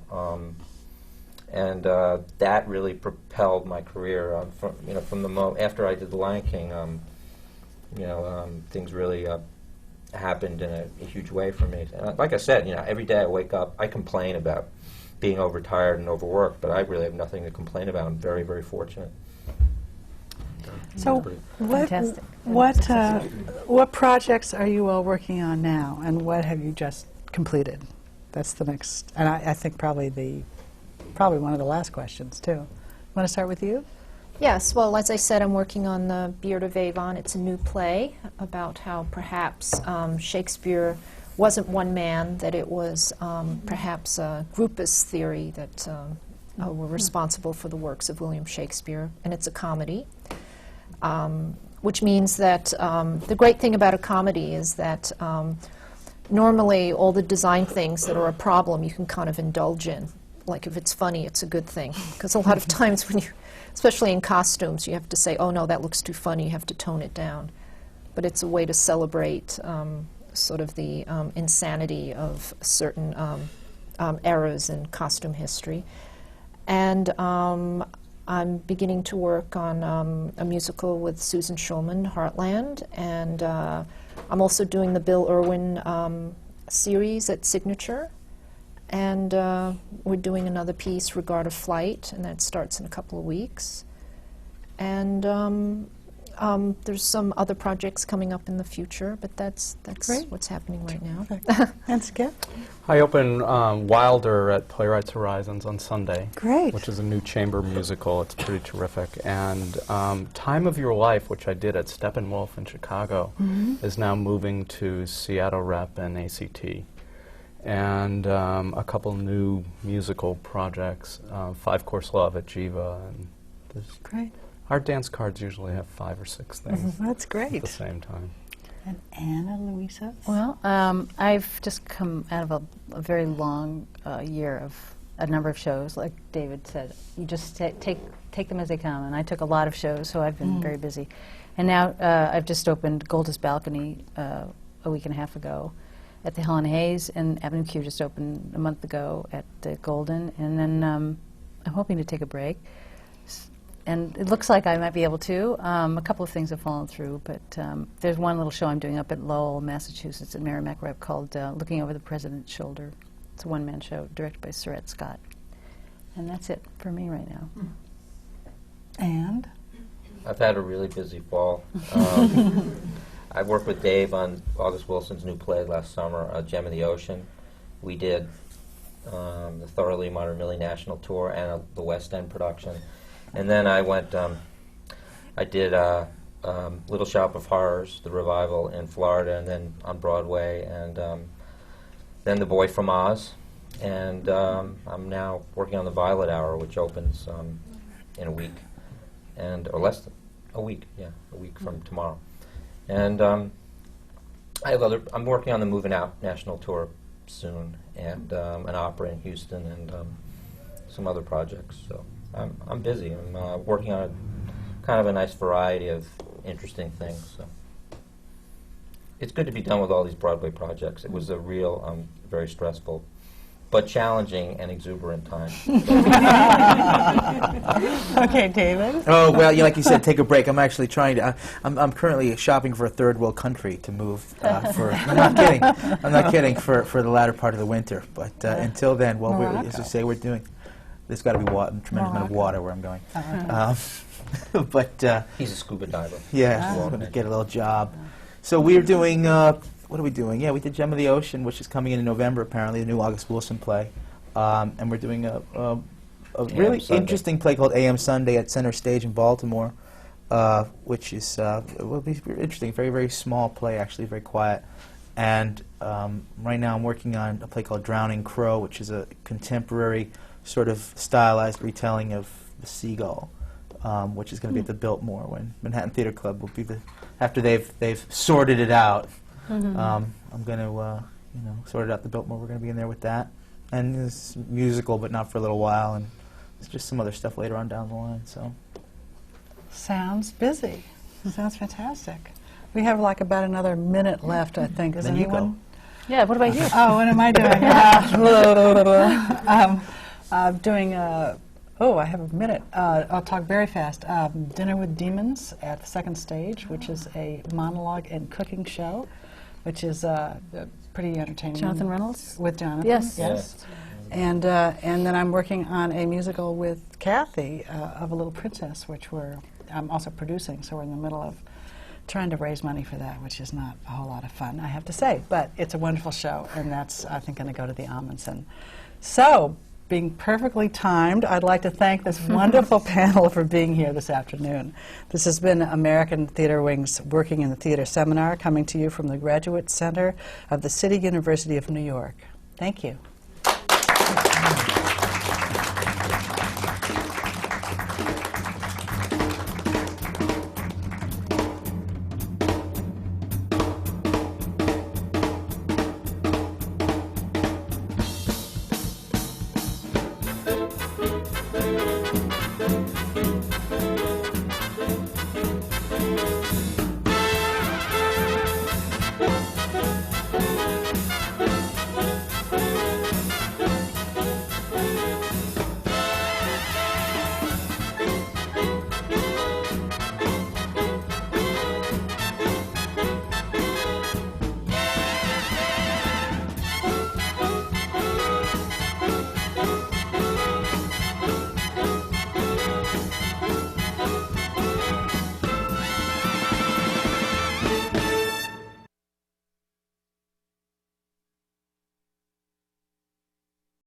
And that really propelled my career. From the after I did The Lion King, things really happened in a huge way for me. And like I said, every day I wake up, I complain about being overtired and overworked, but I really have nothing to complain about. I'm very, very fortunate. So Fantastic. what projects are you all working on now, and what have you just completed? That's the next, and I think probably one of the last questions too. Want to start with you? Yes, well, as I said, I'm working on The Beard of Avon. It's a new play about how perhaps Shakespeare wasn't one man, that it was perhaps a groupus theory that were responsible for the works of William Shakespeare, and it's a comedy, which means that the great thing about a comedy is that normally all the design things that are a problem you can kind of indulge in. Like if it's funny, it's a good thing. Because a lot of times when you, especially in costumes, you have to say, oh no, that looks too funny, you have to tone it down. But it's a way to celebrate sort of the insanity of certain eras in costume history. And I'm beginning to work on a musical with Susan Schulman, Heartland, and I'm also doing the Bill Irwin series at Signature. And we're doing another piece, Regard of Flight, and that starts in a couple of weeks. And there's some other projects coming up in the future, but that's Great. what's happening right now. And Skip? I open Wilder at Playwrights Horizons on Sunday. Great. Which is a new chamber musical. It's pretty terrific. And Time of Your Life, which I did at Steppenwolf in Chicago, is now moving to Seattle Rep and ACT. And a couple new musical projects, Five Course Love at Jiva. And Great. our dance cards usually have 5 or 6 things That's at great. the same time. And Anna Luisa? Well, I've just come out of a very long year of a number of shows. Like David said, you just take them as they come. And I took a lot of shows, so I've been very busy. And now I've just opened Goldust Balcony a week and a half ago at the Helen Hayes, and Avenue Q just opened a month ago at the Golden. And then I'm hoping to take a break. And it looks like I might be able to. A couple of things have fallen through, but there's one little show I'm doing up at Lowell, Massachusetts, at Merrimack Rep called Looking Over the President's Shoulder. It's a one-man show directed by Surratt Scott. And that's it for me right now. And? I've had a really busy fall. I worked with Dave on August Wilson's new play last summer, Gem of the Ocean. We did the Thoroughly Modern Millie National Tour and the West End production. And then I went, I did Little Shop of Horrors, the revival in Florida, and then on Broadway, and then The Boy from Oz. And I'm now working on The Violet Hour, which opens in a week, or less than a week, a week from tomorrow. And I have I'm working on the Moving Out National Tour soon, and an opera in Houston, and some other projects. So I'm busy. I'm working on kind of a nice variety of interesting things. So it's good to be done with all these Broadway projects. It was a real, very stressful, but challenging and exuberant time. Okay, David? Oh, well, like you said, take a break. I'm actually trying to, I'm currently shopping for a third world country to move for, I'm not kidding, for the latter part of the winter. But until then, well, as I say, there's got to be a tremendous amount of water where I'm going. But He's a scuba diver. yeah, I'm going to get a little job. So we're doing, what are we doing? Yeah, we did Gem of the Ocean, which is coming in November, apparently, the new August Wilson play. And we're doing a really Sunday. interesting play called AM Sunday at Center Stage in Baltimore, which is will be interesting. Very, very small play, actually, very quiet. And right now I'm working on a play called Drowning Crow, which is a contemporary sort of stylized retelling of The Seagull, which is going to be at the Biltmore when Manhattan Theater Club will be after they've sorted it out. I'm going to sort it out at the Biltmore. We're going to be in there with that. And it's musical, but not for a little while, and it's just some other stuff later on down the line. So Sounds busy. Sounds fantastic. We have like about another minute left, I think. Is Then you anyone? go. Yeah, what about you? Oh, what am I doing? I'm doing, I have a minute. I'll talk very fast. Dinner with Demons at the Second Stage, which is a monologue and cooking show, which is pretty entertaining. Jonathan Reynolds? With Jonathan, Yes. yes. And then I'm working on a musical with Kathy of A Little Princess, which I'm also producing, so we're in the middle of trying to raise money for that, which is not a whole lot of fun, I have to say. But it's a wonderful show, and that's, I think, going to go to the Amundsen. So, being perfectly timed, I'd like to thank this wonderful panel for being here this afternoon. This has been American Theatre Wing's Working in the Theatre Seminar, coming to you from the Graduate Center of the City University of New York. Thank you.